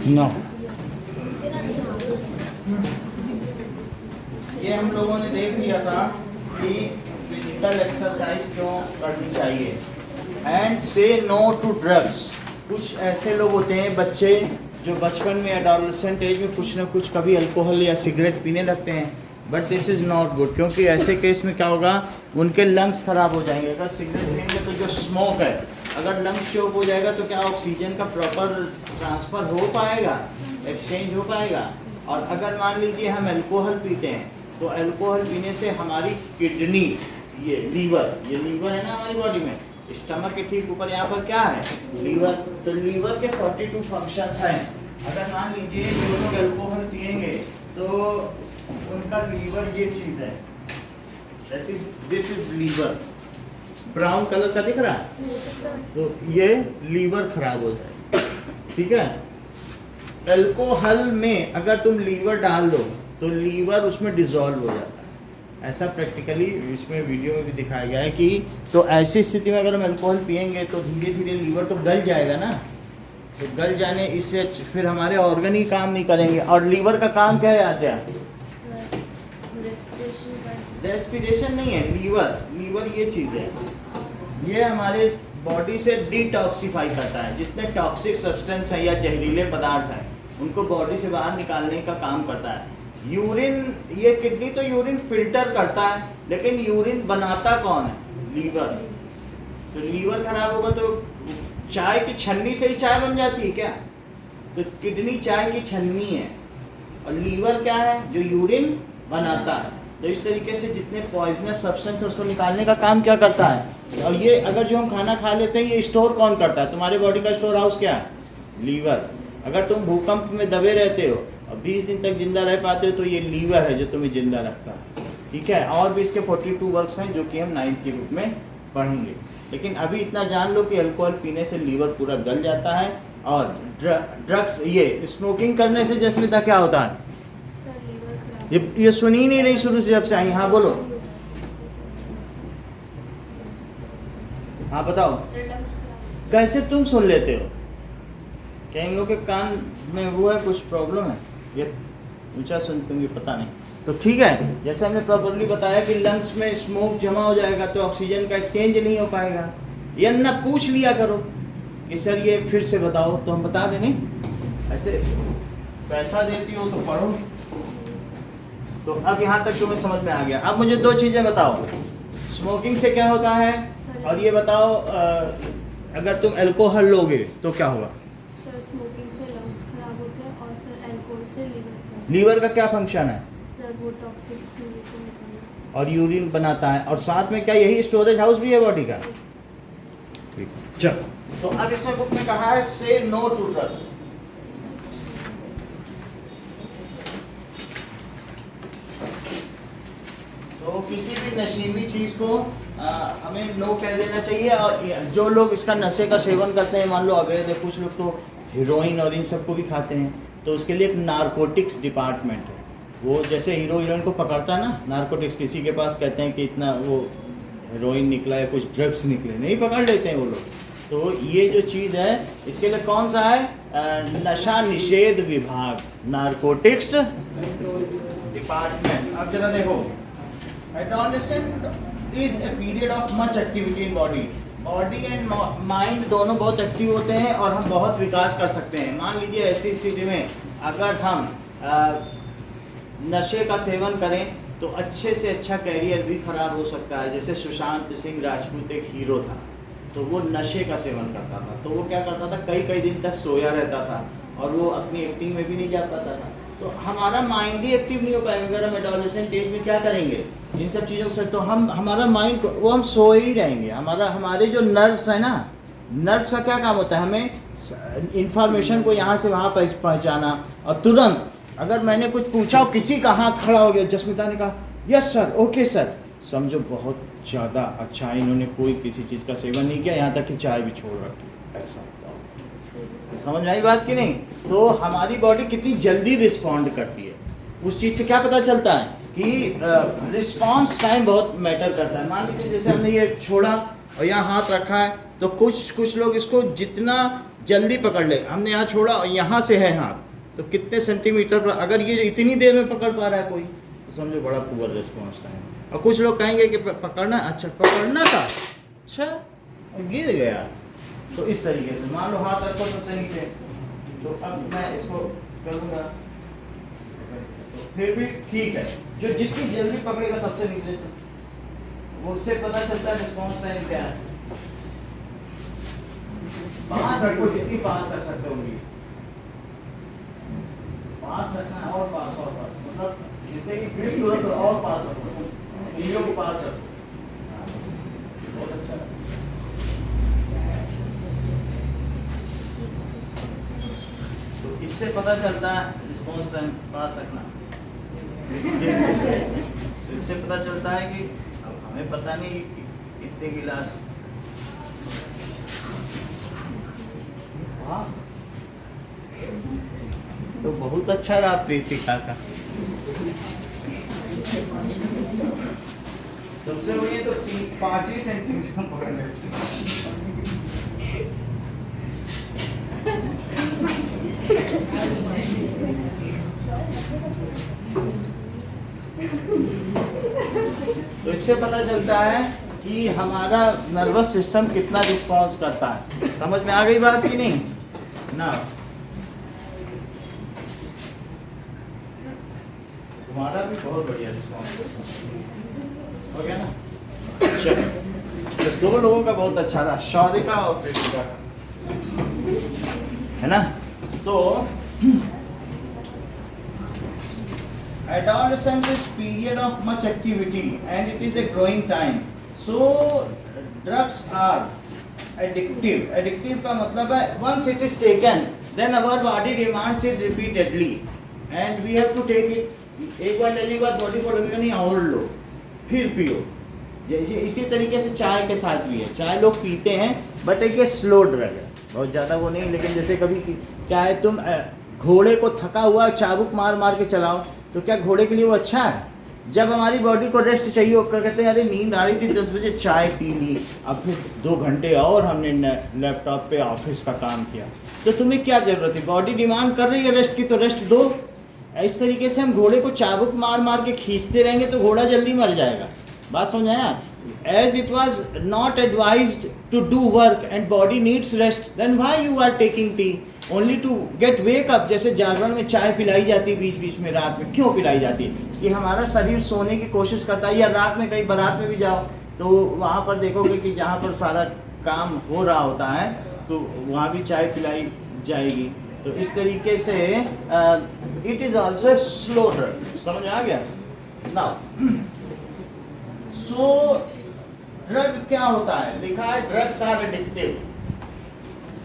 No. ये हम लोगों ने देख लिया था कि फिजिकल एक्सरसाइज क्यों करनी चाहिए। एंड से नो टू ड्रग्स। कुछ ऐसे लोग होते हैं बच्चे जो बचपन में एडोलेसेंट एज में कुछ ना कुछ कभी अल्कोहल या सिगरेट पीने लगते हैं, but this is not good, क्योंकि ऐसे केस में क्या होगा, उनके लंग्स ख़राब हो जाएंगे। अगर सिगरेट पियेंगे तो जो स्मोक है, अगर लंग्स चोक हो जाएगा तो क्या ऑक्सीजन का प्रॉपर ट्रांसफ़र हो पाएगा, एक्सचेंज हो पाएगा। और अगर मान लीजिए हम अल्कोहल पीते हैं तो अल्कोहल पीने से हमारी किडनी, ये लीवर है ना हमारी बॉडी में, स्टमक के ठीक ऊपर यहाँ पर क्या है, लीवर। तो लीवर के 42 फंक्शंस हैं। अगर मान लीजिए जो लोग अल्कोहल पियेंगे तो उनका लीवर ये चीज़ है, that is this is liver, brown colour का दिख रहा है, तो ये लीवर खराब हो जाएगा। ठीक है, अल्कोहल में अगर तुम लीवर डाल दो तो लीवर उसमें डिसॉल्व हो जाता है। ऐसा प्रैक्टिकली इसमें वीडियो में भी दिखाया गया है कि तो ऐसी स्थिति में अगर हम अल्कोहल पियेंगे तो धीरे धीरे लीवर तो गल जाएगा ना, तो गल जाने इससे फिर हमारे ऑर्गन ही काम नहीं करेंगे। और लीवर का काम क्या है आत्या? रेस्पिरेशन नहीं है, लीवर ये चीज़ है, ये हमारे बॉडी से डिटॉक्सिफाई करता है। जितने टॉक्सिक सब्सटेंस है या जहरीले पदार्थ हैं उनको बॉडी से बाहर निकालने का काम करता है। यूरिन, ये किडनी तो यूरिन फिल्टर करता है, लेकिन यूरिन बनाता कौन है? लीवर। तो लीवर खराब होगा तो चाय की छन्नी से ही चाय बन जाती है क्या? तो किडनी चाय की छन्नी है और लीवर क्या है? जो यूरिन बनाता है। तो इस तरीके से जितने पॉइजनस सब्सटेंस है उसको निकालने का काम क्या करता है। और ये अगर जो हम खाना खा लेते हैं ये स्टोर कौन करता है? तुम्हारे बॉडी का स्टोर हाउस क्या है? लीवर। अगर तुम भूकंप में दबे रहते हो और 20 दिन तक जिंदा रह पाते हो तो ये लीवर है जो तुम्हें जिंदा रखता है। ठीक है, और भी इसके 42 वर्क्स हैं जो कि हम 9th के रूप में पढ़ेंगे। लेकिन अभी इतना जान लो कि अल्कोहल पीने से लीवर पूरा गल जाता है। और ड्रग्स, ये स्मोकिंग करने से जस्मिता क्या होता है? ये सुनी ही नहीं रही शुरू से जब से आई। हाँ बोलो, हाँ बताओ, कैसे तुम सुन लेते हो? क्या इन लोग के कान में वो है, कुछ प्रॉब्लम है? ये ऊंचा सुनते होंगे, पता नहीं। तो ठीक है, जैसे हमने प्रॉपरली बताया कि लंग्स में स्मोक जमा हो जाएगा तो ऑक्सीजन का एक्सचेंज नहीं हो पाएगा। या ना पूछ लिया करो कि सर ये फिर से बताओ, तो हम बता दें। नहीं ऐसे पैसा देती हो तो पढ़ो। तो अब यहाँ तक तुम्हें समझ में आ गया। अब मुझे 2 चीज़ें बताओ, स्मोकिंग से क्या होता है, और ये बताओ अगर तुम अल्कोहल लोगे तो क्या होगा? सर स्मोकिंग से लंग्स खराब होते हैं और सर अल्कोहल से लीवर का क्या फंक्शन है? सर वो टॉक्सिक यूरिन और यूरिन बनाता है। और साथ में क्या यही स्टोरेज हाउस भी है बॉडी का? ठीक, चलो। तो अब इसमें बुक में कहा है से नो टू ड्रग्स। तो किसी भी नशीली चीज़ को हमें नो कह देना चाहिए। और जो लोग इसका नशे का सेवन करते हैं, मान लो अवैध है, कुछ लोग तो हीरोइन और इन सबको भी खाते हैं, तो उसके लिए एक नारकोटिक्स डिपार्टमेंट है। वो जैसे हीरो हीरोइन को पकड़ता है ना नारकोटिक्स, किसी के पास कहते हैं कि इतना वो हीरोइन निकला है, कुछ ड्रग्स निकले, नहीं पकड़ लेते हैं वो लोग। तो ये जो चीज़ है इसके लिए कौन सा है? नशा निषेध विभाग, नारकोटिक्स डिपार्टमेंट। अब जरा देखो, adolescent is a period of much activity in body. Body and mind दोनों बहुत एक्टिव होते हैं और हम बहुत विकास कर सकते हैं। मान लीजिए ऐसी स्थिति में अगर हम नशे का सेवन करें तो अच्छे से अच्छा कैरियर भी खराब हो सकता है। जैसे सुशांत सिंह राजपूत एक हीरो था, तो वो नशे का सेवन करता था। तो वो क्या करता था, कई कई दिन तक सोया रहता था और वो अपनी एक्टिंग में भी नहीं जा पाता था। तो हमारा माइंड ही एक्टिव नहीं हो पाएगा अगर हम एडोलेसेंट एज में क्या करेंगे इन सब चीज़ों से। तो हमारा माइंड वो हम सोए ही रहेंगे। हमारे जो नर्व्स है ना, नर्व्स का क्या काम होता है? हमें इंफॉर्मेशन को यहाँ से वहाँ पहुँचाना। और तुरंत अगर मैंने कुछ पूछा और किसी का हाथ खड़ा हो गया, जस्मिता ने कहा यस सर, ओके सर, समझो बहुत ज़्यादा अच्छा है, इन्होंने कोई किसी चीज़ का सेवन नहीं किया, यहाँ तक कि चाय भी छोड़ रखी, ऐसा होता है। तो समझ में आई बात कि नहीं? तो हमारी बॉडी कितनी जल्दी रिस्पॉन्ड करती है, उस चीज़ से क्या पता चलता है कि रिस्पॉन्स टाइम बहुत मैटर करता है। मान लीजिए जैसे हमने ये छोड़ा और यहाँ हाथ रखा है तो कुछ लोग इसको जितना जल्दी पकड़ ले, हमने यहाँ छोड़ा और यहाँ से है हाथ, तो कितने सेंटीमीटर पर अगर ये इतनी देर में पकड़ पा रहा है कोई, तो समझो बड़ा पुअर रिस्पॉन्स टाइम। और कुछ लोग कहेंगे कि पकड़ना, अच्छा पकड़ना था, अच्छा गिर गया। तो इस तरीके से मान लो हाथ रखो तो सही से, तो अब मैं इसको करूँगा तो फिर भी ठीक है। जो जितनी जल्दी पकड़ेगा सबसे निचले से, वो उससे पता चलता है रिस्पॉन्स टाइम क्या है। पास रखो, जितनी पास रख सकते होंगे, पास रखना है और पास, मतलब जितने की फील तुरंत और पास रखो, नीलों को पास रखो। बहुत अच्छा। तो इससे पता चलता है रिस्पॉन्स टाइम पास रखना। तो इससे पता चलता है कि अब हमें पता नहीं कितने गिलास। तो बहुत अच्छा रहा प्रीतिका का। सबसे बढ़िया तो 5 ही सेंटीमीटर पकड़ लेते। तो इससे पता चलता है कि हमारा नर्वस सिस्टम कितना रिस्पॉन्स करता है। समझ में आ गई बात कि नहीं ना? तुम्हारा भी बहुत बढ़िया रिस्पॉन्स हो गया ना। चलो, तो 2 लोगों का बहुत अच्छा रहा, शौर्यका और प्रीतिका का, है ना। तो adolescence is period of much activity and it is a growing time, so drugs are addictive. Addictive का मतलब है once it is taken then our body demands it repeatedly and we have to take it. एक बार लेने के बाद body को लगेगा नहीं और लो, फिर पियो। जैसे इसी तरीके से चाय के साथ भी है, चाय लोग पीते हैं बट एक ये स्लो ड्रग है, बहुत ज़्यादा वो नहीं। लेकिन जैसे कभी क्या है, तुम घोड़े को थका हुआ चाबुक मार मार के चलाओ तो क्या घोड़े के लिए वो अच्छा है? जब हमारी बॉडी को रेस्ट चाहिए, कहते हैं अरे नींद आ रही थी 10 बजे चाय पी ली, अब फिर 2 घंटे और हमने लैपटॉप पे ऑफिस का काम किया, तो तुम्हें क्या ज़रूरत है? बॉडी डिमांड कर रही है रेस्ट की, तो रेस्ट दो। इस तरीके से हम घोड़े को चाबुक मार मार के खींचते रहेंगे तो घोड़ा जल्दी मर जाएगा। बात समझ आया? As it was not advised to do work and body needs rest, then why you are taking tea only to get wake up. जैसे जागरण में चाय पिलाई जाती है बीच बीच में, रात में क्यों पिलाई जाती है? कि हमारा शरीर सोने की कोशिश करता है। या रात में कहीं बारात में भी जाओ तो वहाँ पर देखोगे कि जहाँ पर सारा काम हो रहा होता है तो वहाँ भी चाय पिलाई जाएगी। तो इस तरीके से it is also slow drug. समझ आ गया? नाउ सो ड्रग क्या होता है? लिखा है ड्रग्स आर एडिक्टिव।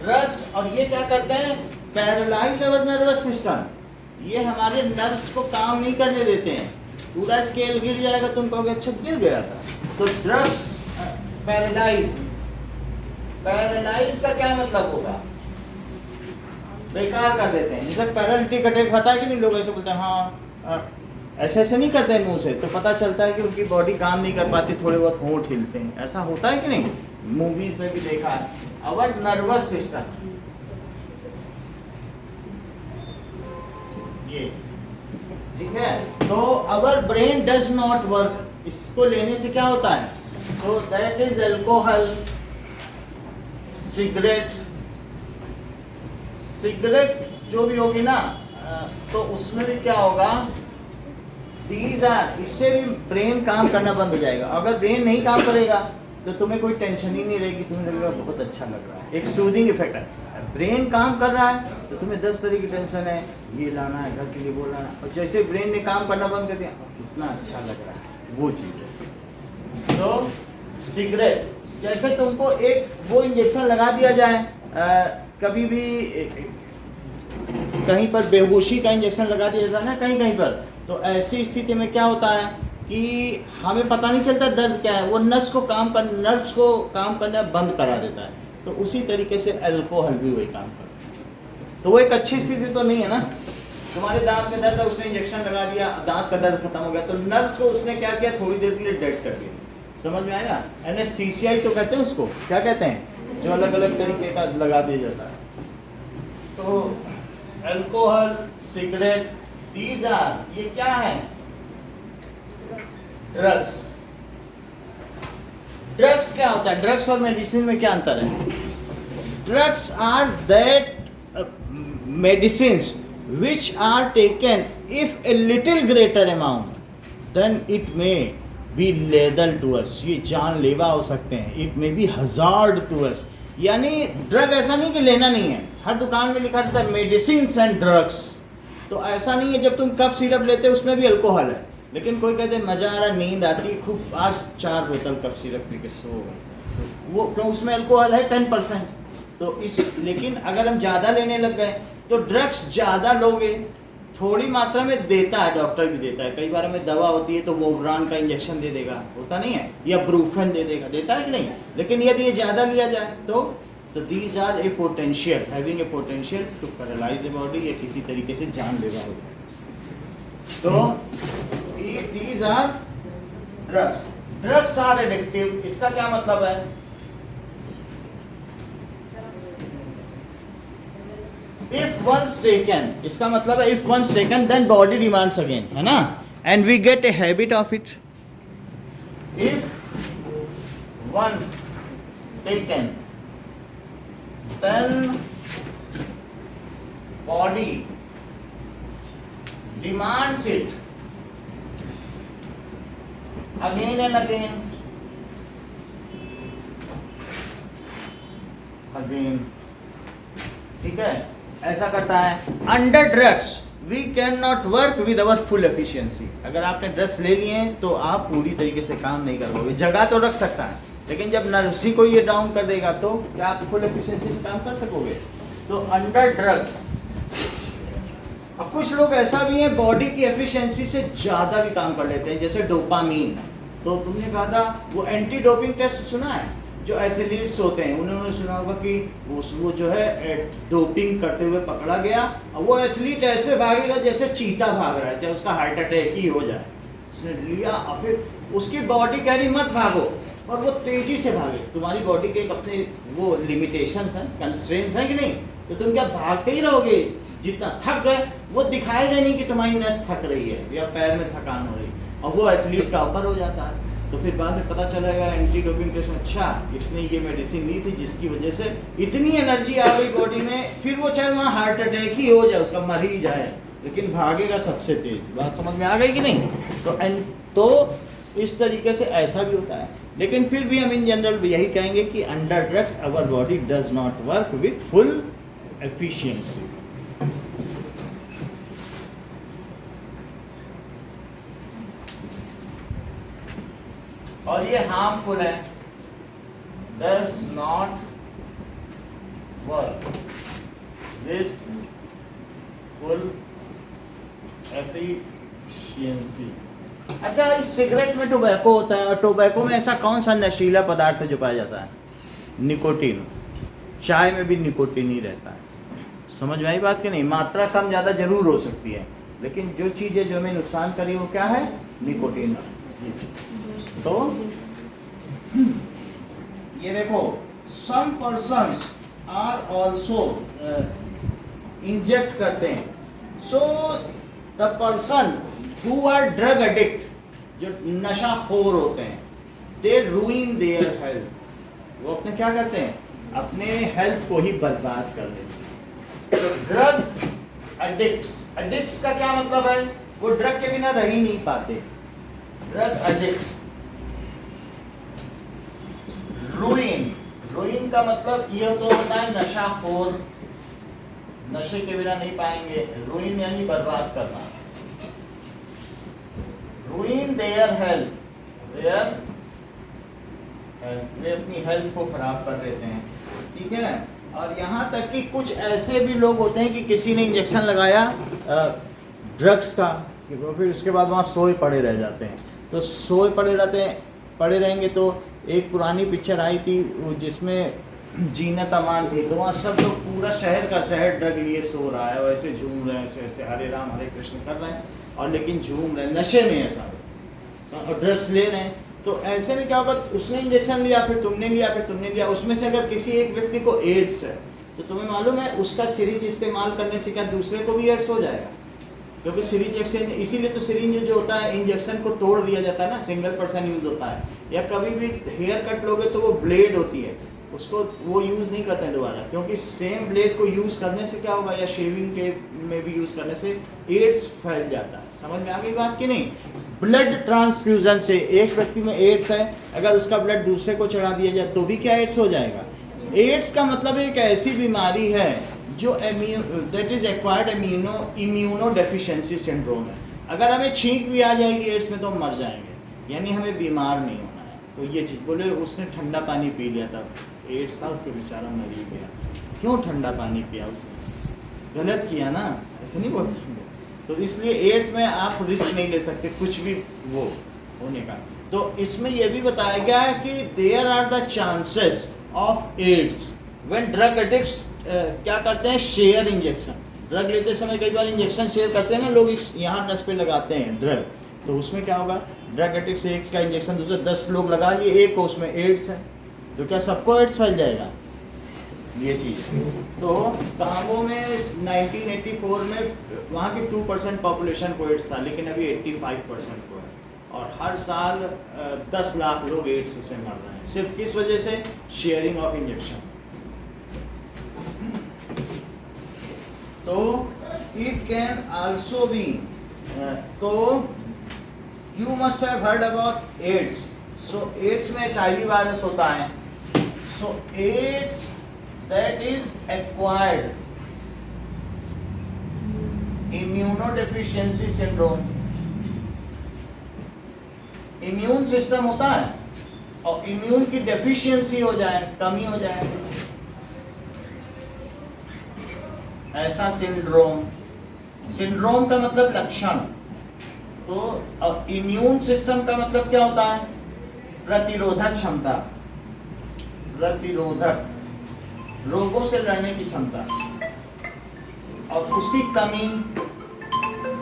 ड्रग्स, और ये क्या करते हैं? पैरालाइज अवर नर्वस सिस्टम। ये हमारे नर्व्स को काम नहीं करने देते हैं। पूरा स्केल गिर जाएगा, तुम कहोगे अच्छा गिर गया था। तो ड्रग्स पैरालाइज, पैरालाइज का क्या मतलब होगा? बेकार कर देते हैं। जैसे पैरालिटिक अटैक होता है कि नहीं, लोग ऐसे बोलते हैं हाँ, ऐसे ऐसे नहीं करते हैं मुंह से, तो पता चलता है कि उनकी बॉडी काम नहीं कर पाती, थोड़े बहुत होंठ हिलते हैं। ऐसा होता है कि नहीं? मूवीज में भी देखा है। अवर नर्वस सिस्टम ये ठीक है। तो our brain does not work, इसको लेने से क्या होता है? So that is alcohol, cigarette जो भी होगी ना, तो उसमें भी क्या होगा? दीज आर, इससे भी ब्रेन काम करना बंद हो जाएगा। अगर ब्रेन नहीं काम करेगा तो तुम्हें कोई टेंशन ही नहीं रहेगी, तुम्हें लगेगा बहुत अच्छा लग रहा है। एक सूदिंग इफेक्ट है। ब्रेन काम कर रहा है तो तुम्हें 10 तरह की टेंशन है, ये लाना है, घर के लिए बोलना है, और जैसे ब्रेन ने काम करना बंद कर दिया, कितना अच्छा लग रहा है, वो चीज़ है। तो सिगरेट, जैसे तुमको एक वो इंजेक्शन लगा दिया जाए, कभी भी कहीं पर बेहोशी का इंजेक्शन लगा दिया जाता है ना कहीं कहीं पर, तो ऐसी स्थिति में क्या होता है कि हमें पता नहीं चलता दर्द क्या है, वो नर्व्स को काम करना बंद करा देता है। तो उसी तरीके से अल्कोहल भी वही काम करता है। तो वो एक अच्छी स्थिति तो नहीं है ना। तुम्हारे दांत में दर्द है, उसने इंजेक्शन लगा दिया, दांत का दर्द खत्म हो गया, तो नर्व्स को उसने क्या किया? थोड़ी देर के लिए डेड कर दिया। समझ में आया? एनेस्थीसिया ही तो कहते हैं उसको, क्या कहते हैं? जो अलग अलग तरीके का लगा दिया जाता है। तो अल्कोहल, सिगरेट, दीज आर, ये क्या है? ड्रग्स। ड्रग्स क्या होता है? ड्रग्स और मेडिसिन में क्या अंतर है? Drugs are that medicines which are taken if a little greater amount, then it may be lethal to us, ये जानलेवा हो सकते हैं, it may be hazard to us। यानी ड्रग ऐसा नहीं कि लेना नहीं है, हर दुकान में लिखा रहता है मेडिसिन्स एंड ड्रग्स, तो ऐसा नहीं है। जब तुम कफ सिरप लेते हो उसमें भी अल्कोहल है, लेकिन कोई कहते हैं मज़ा आ रहा, नींद आती है, खूब आज 4 बोतल कफ सिरप पी के सो गए, तो वो क्यों? उसमें अल्कोहल है 10%। तो इस लेकिन अगर हम ज़्यादा लेने लग गए तो ड्रग्स ज़्यादा लोगे, थोड़ी मात्रा में देता है, डॉक्टर भी देता है, कई बार हमें दवा होती है तो वोवरान का इंजेक्शन दे देगा, होता नहीं है, या ब्रूफेन दे देगा, देता है कि नहीं। लेकिन यदि ये ज़्यादा लिया जाए तो these are a potential, having a potential to paralyse a body, या किसी तरीके से जानलेवा हो जाए। तो these are drugs. Drugs are addictive, इसका क्या मतलब है? If once taken, इसका मतलब है if once taken then body demands again, है ना, and we get a habit of it. If once taken then body demands it again and again, ठीक है, ऐसा करता है। Under drugs we can not work with our full efficiency. अगर आपने drugs ले लिए हैं तो आप पूरी तरीके से काम नहीं कर पाओगे, जगह तो रख सकता है, लेकिन जब नर्सी को ये डाउन कर देगा तो क्या आप फुल एफिशिएंसी से काम कर सकोगे? तो अंडर ड्रग्स। अब कुछ लोग ऐसा भी हैं बॉडी की एफिशिएंसी से ज़्यादा भी काम कर लेते हैं, जैसे डोपामीन। तो तुमने कहा था वो एंटी डोपिंग टेस्ट सुना है? जो एथलीट्स होते हैं उन्होंने सुना होगा कि वो जो है डोपिंग करते हुए पकड़ा गया, और वो एथलीट ऐसे भागेगा जैसे चीता भाग रहा है, चाहे उसका हार्ट अटैक ही हो जाए। उसने लिया और फिर उसकी बॉडी कह रही मत भागो, और वो तेजी से भागे। तुम्हारी बॉडी के अपने वो लिमिटेशंस हैं, कंस्ट्रेंट्स हैं कि नहीं, तो तुम क्या भागते ही रहोगे? जितना थक गए वो दिखाएगा नहीं कि तुम्हारी नस थक रही है या पैर में थकान हो रही है, और वो एथलीट टॉपर हो जाता है। तो फिर बाद में पता चलेगा एंटी डोपिंग टेस्ट में, अच्छा इसने ये मेडिसिन ली थी जिसकी वजह से इतनी एनर्जी आ गई बॉडी में, फिर वो चाहे वहाँ हार्ट अटैक ही हो जाए, उसका मर ही जाए, लेकिन भागेगा सबसे तेज। बात समझ में आ गई कि नहीं? तो इस तरीके से ऐसा भी होता है, लेकिन फिर भी हम इन जनरल यही कहेंगे कि under drugs our body does not work with full efficiency. और ये हार्मफुल है, does not work with full efficiency. अच्छा, इस सिगरेट में टोबैको होता है, और टोबैको में ऐसा कौन सा नशीला पदार्थ है जो पाया जाता है? निकोटीन। चाय में भी निकोटीन ही रहता है। समझ में आई बात कि नहीं? मात्रा कम ज़्यादा जरूर हो सकती है, लेकिन जो चीज़ें जो हमें नुकसान करी वो क्या है? निकोटीन। तो ये देखो, some persons are also inject करते हैं। So the person who are drug addict, जो नशाखोर होते हैं, दे रूइन देयर हेल्थ। वो अपने क्या करते हैं? अपने हेल्थ को ही बर्बाद कर देते हैं। तो ड्रग एडिक्ट्स का क्या मतलब है? वो ड्रग के बिना रह ही नहीं पाते। Drug addicts. रूइन का मतलब ये तो होता है नशाखोर, नशे के बिना नहीं पाएंगे। रूइन यानी बर्बाद करना। रूइन देयर हेल्थ, वे अपनी हेल्थ को खराब कर देते हैं, ठीक है। और यहाँ तक कि कुछ ऐसे भी लोग होते हैं कि किसी ने इंजेक्शन लगाया ड्रग्स का, फिर उसके बाद वहाँ सोए पड़े रह जाते हैं। तो सोए पड़े रहेंगे तो एक पुरानी पिक्चर आई थी जिसमें जीनत अमान थी, तो वहाँ सब लोग, पूरा शहर का शहर ड्रग लिए सो रहा है, और ऐसे झूम रहे हैं, ऐसे ऐसे हरे राम हरे कृष्ण कर रहे हैं, और लेकिन झूम रहे हैं नशे में ऐसा, और ड्रग्स ले रहे हैं। तो ऐसे में क्या होगा, उसने इंजेक्शन लिया, फिर तुमने लिया, उसमें से अगर किसी एक व्यक्ति को एड्स है तो तुम्हें मालूम है उसका सिरिंज इस्तेमाल करने से क्या दूसरे को भी एड्स हो जाएगा, क्योंकि सिरिंज एक्सचेंज, इसीलिए तो सिरिंज जो होता है इंजेक्शन को तोड़ दिया जाता है ना, सिंगल पर्सन यूज होता है। या कभी भी हेयर कट लोगे तो वो ब्लेड होती है, उसको वो यूज़ नहीं करते हैं दोबारा, क्योंकि सेम ब्लेड को यूज़ करने से क्या होगा, या शेविंग के में भी यूज़ करने से एड्स फैल जाता है। समझ में आ गई बात कि नहीं? ब्लड ट्रांसफ्यूजन से एक व्यक्ति में एड्स है, अगर उसका ब्लड दूसरे को चढ़ा दिया जाए तो भी क्या एड्स हो जाएगा? एड्स का मतलब एक ऐसी बीमारी है जो that is acquired immuno deficiency syndrome है। अगर हमें छींक भी आ जाएगी एड्स में तो हम मर जाएंगे, यानी हमें बीमार नहीं होना है। तो ये चीज़ बोले, उसने ठंडा पानी पी लिया था, एड्स था उसको, बेचारा मर ही गया। क्यों ठंडा पानी पिया उसने? गलत किया ना, ऐसे नहीं बोलते हम लोग। तो इसलिए एड्स में आप रिस्क नहीं ले सकते कुछ भी वो होने का। तो इसमें यह भी बताया गया है कि there are the chances of AIDS when drug addicts क्या करते हैं, शेयर इंजेक्शन। ड्रग लेते समय कई बार इंजेक्शन शेयर करते हैं ना लोग, इस यहाँ नस पे लगाते हैं ड्रग, तो उसमें क्या होगा, ड्रग एडिक्ट से एक का इंजेक्शन दूसरे 10 लोग लगा लिए, एक को उसमें एड्स है, तो क्या सबको एड्स फैल जाएगा? ये चीज़। तो कांगो में 1984 में वहाँ की 2% पॉपुलेशन को एड्स था, लेकिन अभी 85% को है, और हर साल 10 लाख लोग एड्स से मर रहे हैं, सिर्फ किस वजह से? Sharing of injection. तो इट कैन आल्सो बी, तो you must have heard about AIDS. So AIDS में HIV वायरस होता है। So AIDS that is acquired immunodeficiency syndrome. Immune system होता है और इम्यून की डेफिशिएंसी हो जाए, कमी हो जाए, ऐसा सिंड्रोम। सिंड्रोम का मतलब लक्षण। तो इम्यून सिस्टम का मतलब क्या होता है? प्रतिरोधक क्षमता, प्रतिरोधक, रोगों से लड़ने की क्षमता, और उसकी कमी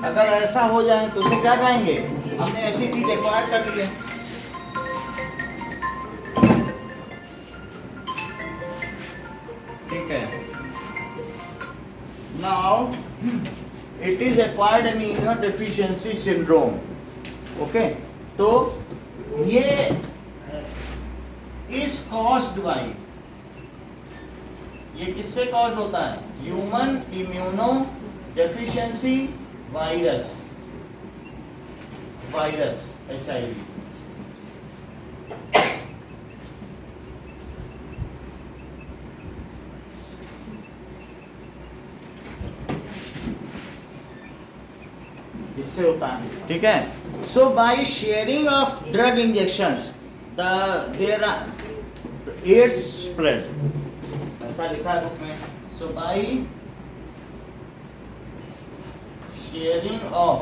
अगर ऐसा हो जाए तो उसे क्या कहेंगे? हमने ऐसी चीज एक्वायर कर ली है। ठीक है, now it is acquired immunodeficiency syndrome. Okay, तो ये इज कॉज्ड बाय, ये किससे कॉज्ड होता है? Human immunodeficiency virus, HIV। इससे होता है। ठीक है, so by sharing of drug injections there AIDS spread, ऐसा लिखा है बुक में। So by sharing of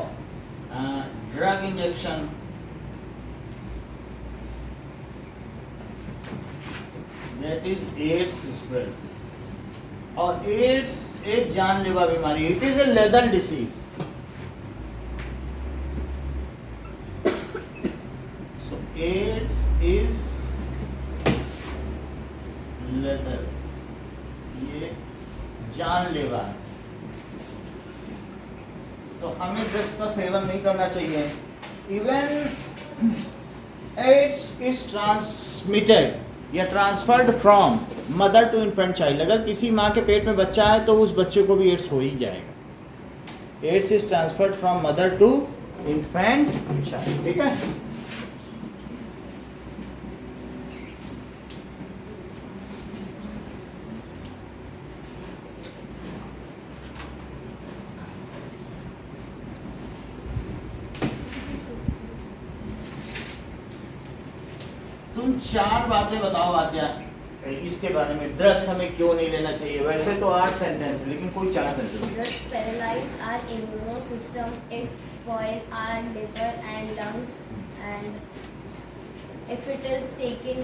drug injection that is AIDS spread. और एड्स एक जानलेवा बीमारी, it is a lethal disease. AIDS is lethal, ये जानलेवा है, तो हमें ड्रग्स का सेवन नहीं करना चाहिए। इवन एड्स इज ट्रांसमिटेड या transferred from mother to infant child. अगर किसी माँ के पेट में बच्चा है तो उस बच्चे को भी एड्स हो ही जाएगा। AIDS is transferred from mother to infant child. ठीक है, तुम 4 बातें बताओ आद्या इसके बारे में, ड्रग्स हमें क्यों नहीं लेना चाहिए। वैसे तो 8 सेंटेंस है, लेकिन कोई 4 sentence. Drugs paralyze our immune system. It spoil our liver and lungs, and if it is taken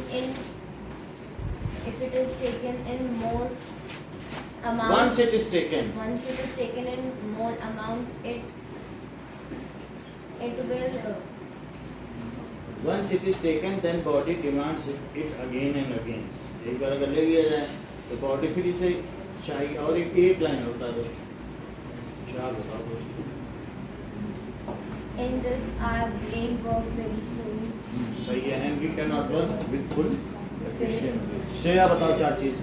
in more amount, Once it is taken in more amount, it will Once it is taken, then body demands it again and again. एक बार अगर ले लिया जाए तो body फिर इसे चाहिए। और एक लाइन होता है, चार बताओ दोस्तों। In this, our brain work very slowly. सही है, and we cannot work with full efficiency. Shreya बताओ चार चीज।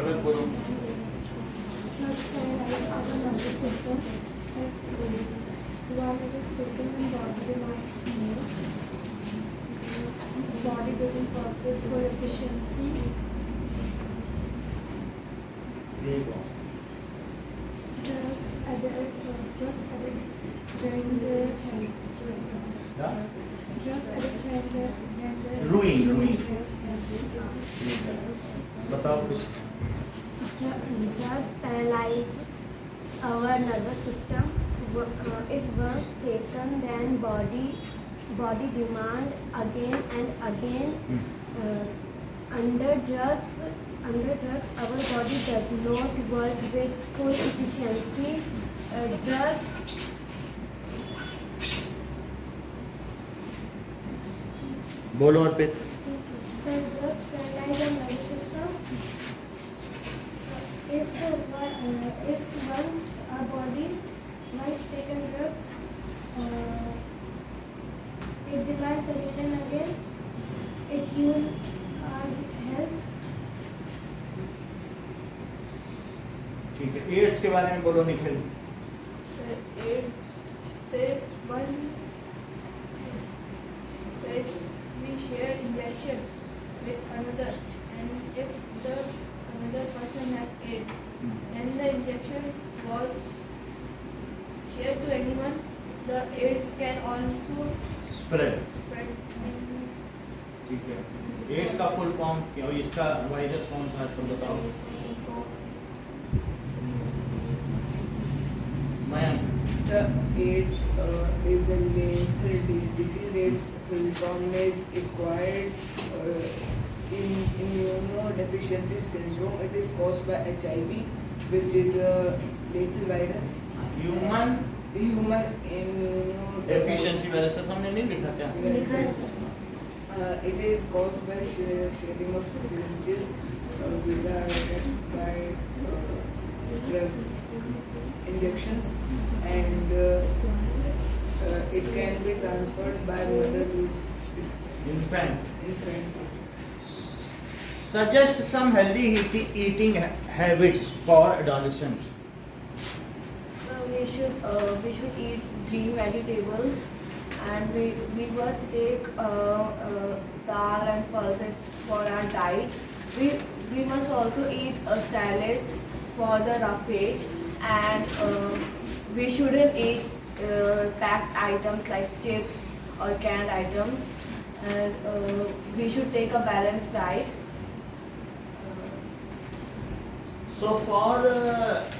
अलग बोलो। Drugs paralyze our nervous system. While it is taken in body demands more. Body doesn't work with full efficiency. Drugs addict drain their health. क्या? Drugs addict drain their Ruin. बताओ कुछ। Drugs paralyze our nervous system. If once taken, then body demand again and again. Under drugs, our body does not work with full efficiency. Drugs बोलो अर्पित। drugs paralyze our nervous system. If our body once taken drugs, it demands again and again. It ruins our health. ठीक है, ads के बारे में बोलो Nikhil. AIDS says we share injection with another, and if the another person has AIDS, and the injection was shared to anyone, the AIDS can also spread. spread. ठीक है, ads का full form क्या हो, इसका वायरस कौन सा है सब बताओ। Mayank. So AIDS is a lethal disease. Its full form is acquired immunodeficiency syndrome. It is caused by HIV, which is a lethal virus. Human Human immunodeficiency. Deficiency virus से हमने नहीं लिखा क्या? लिखा है It is caused by sharing of syringes, which are affected by drug injections, and it can be transferred by mother to infant. infant. Suggest some healthy eating habits for adolescent. So we should eat green vegetables, and we must take dal and pulses for our diet. We must also eat salads for the roughage, and we shouldn't eat packed items like chips or canned items, and we should take a balanced diet. So for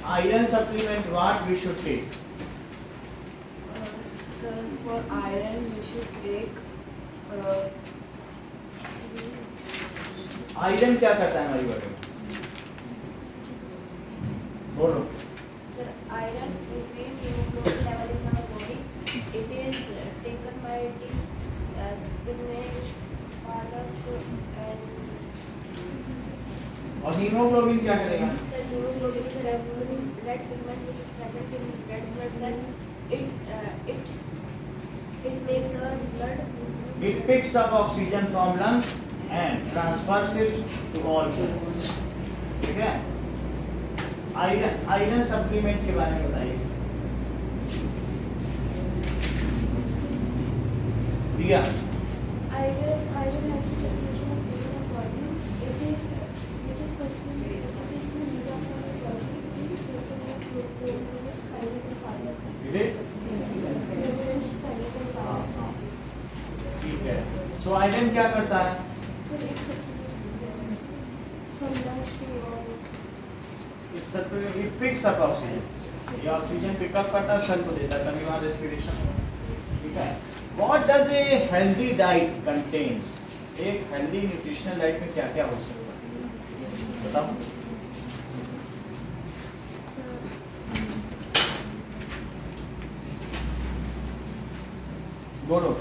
iron supplement, what we should take? So for iron, we should take iron क्या करता है हमारी body में? बोलो। the iron increase hemoglobin level in our body. It is taken by eating spinach, palak, and और haemoglobin क्या करेगा? so hemoglobin is a red pigment which is present in red blood cell. It makes our blood. It picks up oxygen from lungs and transfers it to all cells. ठीक है? Iron supplement के बारे में बताइए। दिया। Iron has a circulation of blood in our body. It is personally it is the need of our body. It is taken as glucose, iron and power. It is? ठीक है। So iron क्या करता है? From lungs to It picks up oxygen. ये oxygen pickup करता है, cell को देता है, तभी वहाँ रेस्पिरेशन। ठीक है। What does a healthy diet contains? एक healthy nutritional diet में क्या क्या हो सकता है बताओ। बोलो।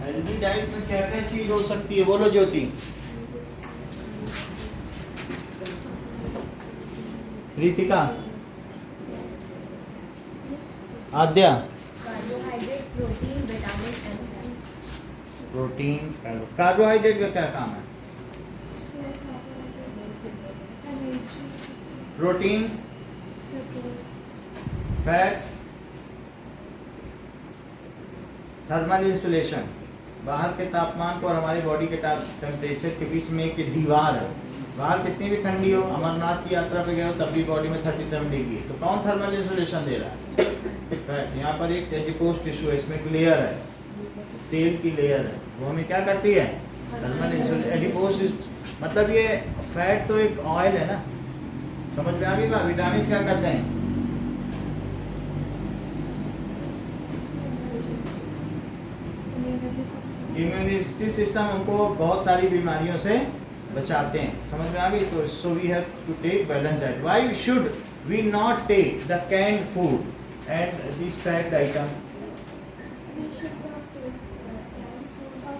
हेल्दी डाइट में क्या क्या चीज हो सकती है, बोलो ज्योति। रितिका, आद्या। Carbohydrate, protein, vitamin and fat. Protein, carbohydrate का क्या काम है? प्रोटीन, फैट, थर्मल इंसुलेशन, बाहर के तापमान को और हमारी बॉडी के टेम्परेचर के बीच में एक दीवार है। बाहर कितनी भी ठंडी हो, अमरनाथ की यात्रा पे गए हो तब भी बॉडी में 37 डिग्री है, तो कौन थर्मल इंसुलेशन दे रहा है? फैट। यहाँ पर एक एडिपोज टिश्यू है, इसमें एक लेयर है, तेल की लेयर है, वो हमें क्या करती है? Thermal insulation. एडिपोज मतलब ये फैट तो एक ऑयल है ना, समझ में आ गई बात? विटामिन क्या करते हैं? इम्यूनिटी सिस्टम हमको बहुत सारी बीमारियों से बचाते हैं, समझ में आ गई? तो so we have to take balance diet. Why should we not take the canned food and this packed item? We should not take canned food or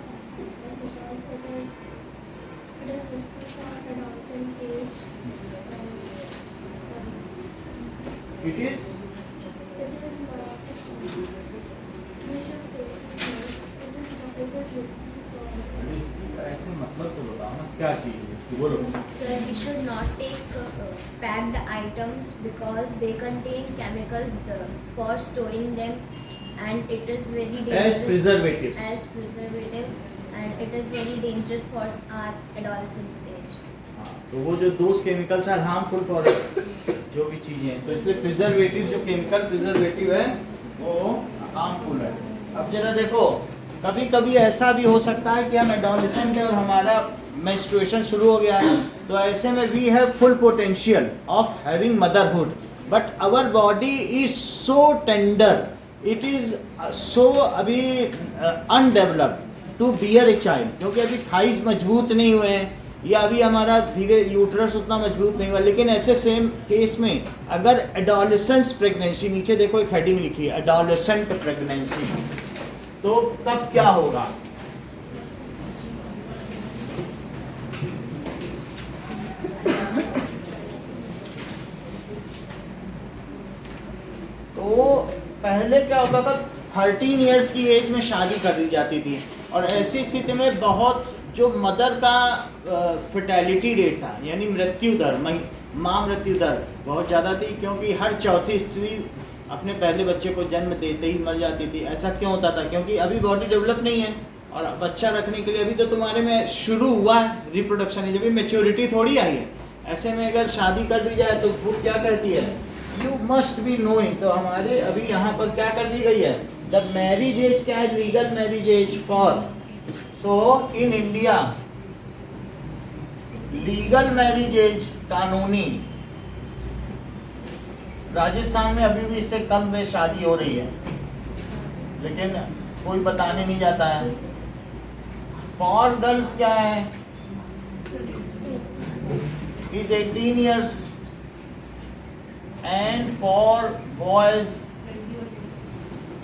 because it is risky for adolescent age. It is It is not. We should take it. It is risky for ऐसे मतलब तो बताओ ना, क्या चीज है इसकी, बोलो। So we should not take packed items because they contain chemicals for storing them, and it is very dangerous As preservatives. as preservatives, and it is very dangerous for our adolescent stage. हाँ, तो वो जो those chemicals are harmful for जो भी चीजें हैं, तो इसलिए प्रिजर्वेटिव जो केमिकल प्रिजर्वेटिव है वो हार्मफुल है। अब जरा देखो, कभी कभी ऐसा भी हो सकता है कि हम एडोलेसेंट है और हमारा मेंस्ट्रुएशन शुरू हो गया है, तो ऐसे में we have full potential of having motherhood, but our body is so tender, it is so अभी undeveloped to bear a child, क्योंकि अभी थाइज मजबूत नहीं हुए हैं या अभी हमारा धीरे यूट्रस उतना मजबूत नहीं हुआ। लेकिन ऐसे सेम केस में अगर एडोलेसेंस प्रेगनेंसी, नीचे देखो एक हेडिंग लिखी है एडोलेसेंट प्रेगनेंसी, तो तब क्या होगा? तो पहले क्या होता था, 13 इयर्स की एज में शादी कर दी जाती थी, और ऐसी स्थिति में बहुत जो मदर का फर्टिलिटी रेट था, यानी मृत्यु दर, माँ मृत्यु दर बहुत ज़्यादा थी, क्योंकि हर चौथी स्त्री अपने पहले बच्चे को जन्म देते ही मर जाती थी। ऐसा क्यों होता था? क्योंकि अभी बॉडी डेवलप नहीं है, और बच्चा रखने के लिए अभी तो तुम्हारे में शुरू हुआ है रिप्रोडक्शन, जब भी मेच्योरिटी थोड़ी आई है। ऐसे में अगर शादी कर दी जाए तो वो क्या कहती है? You must be knowing. तो हमारे अभी यहाँ पर क्या कर दी गई है? द मैरिज एज क्या है? Legal marriage age for, so in India legal marriage age कानूनी, राजस्थान में अभी भी इससे कम में शादी हो रही है, लेकिन कोई बताने नहीं जाता है। फॉर गर्ल्स क्या है? Is 18 years, and for boys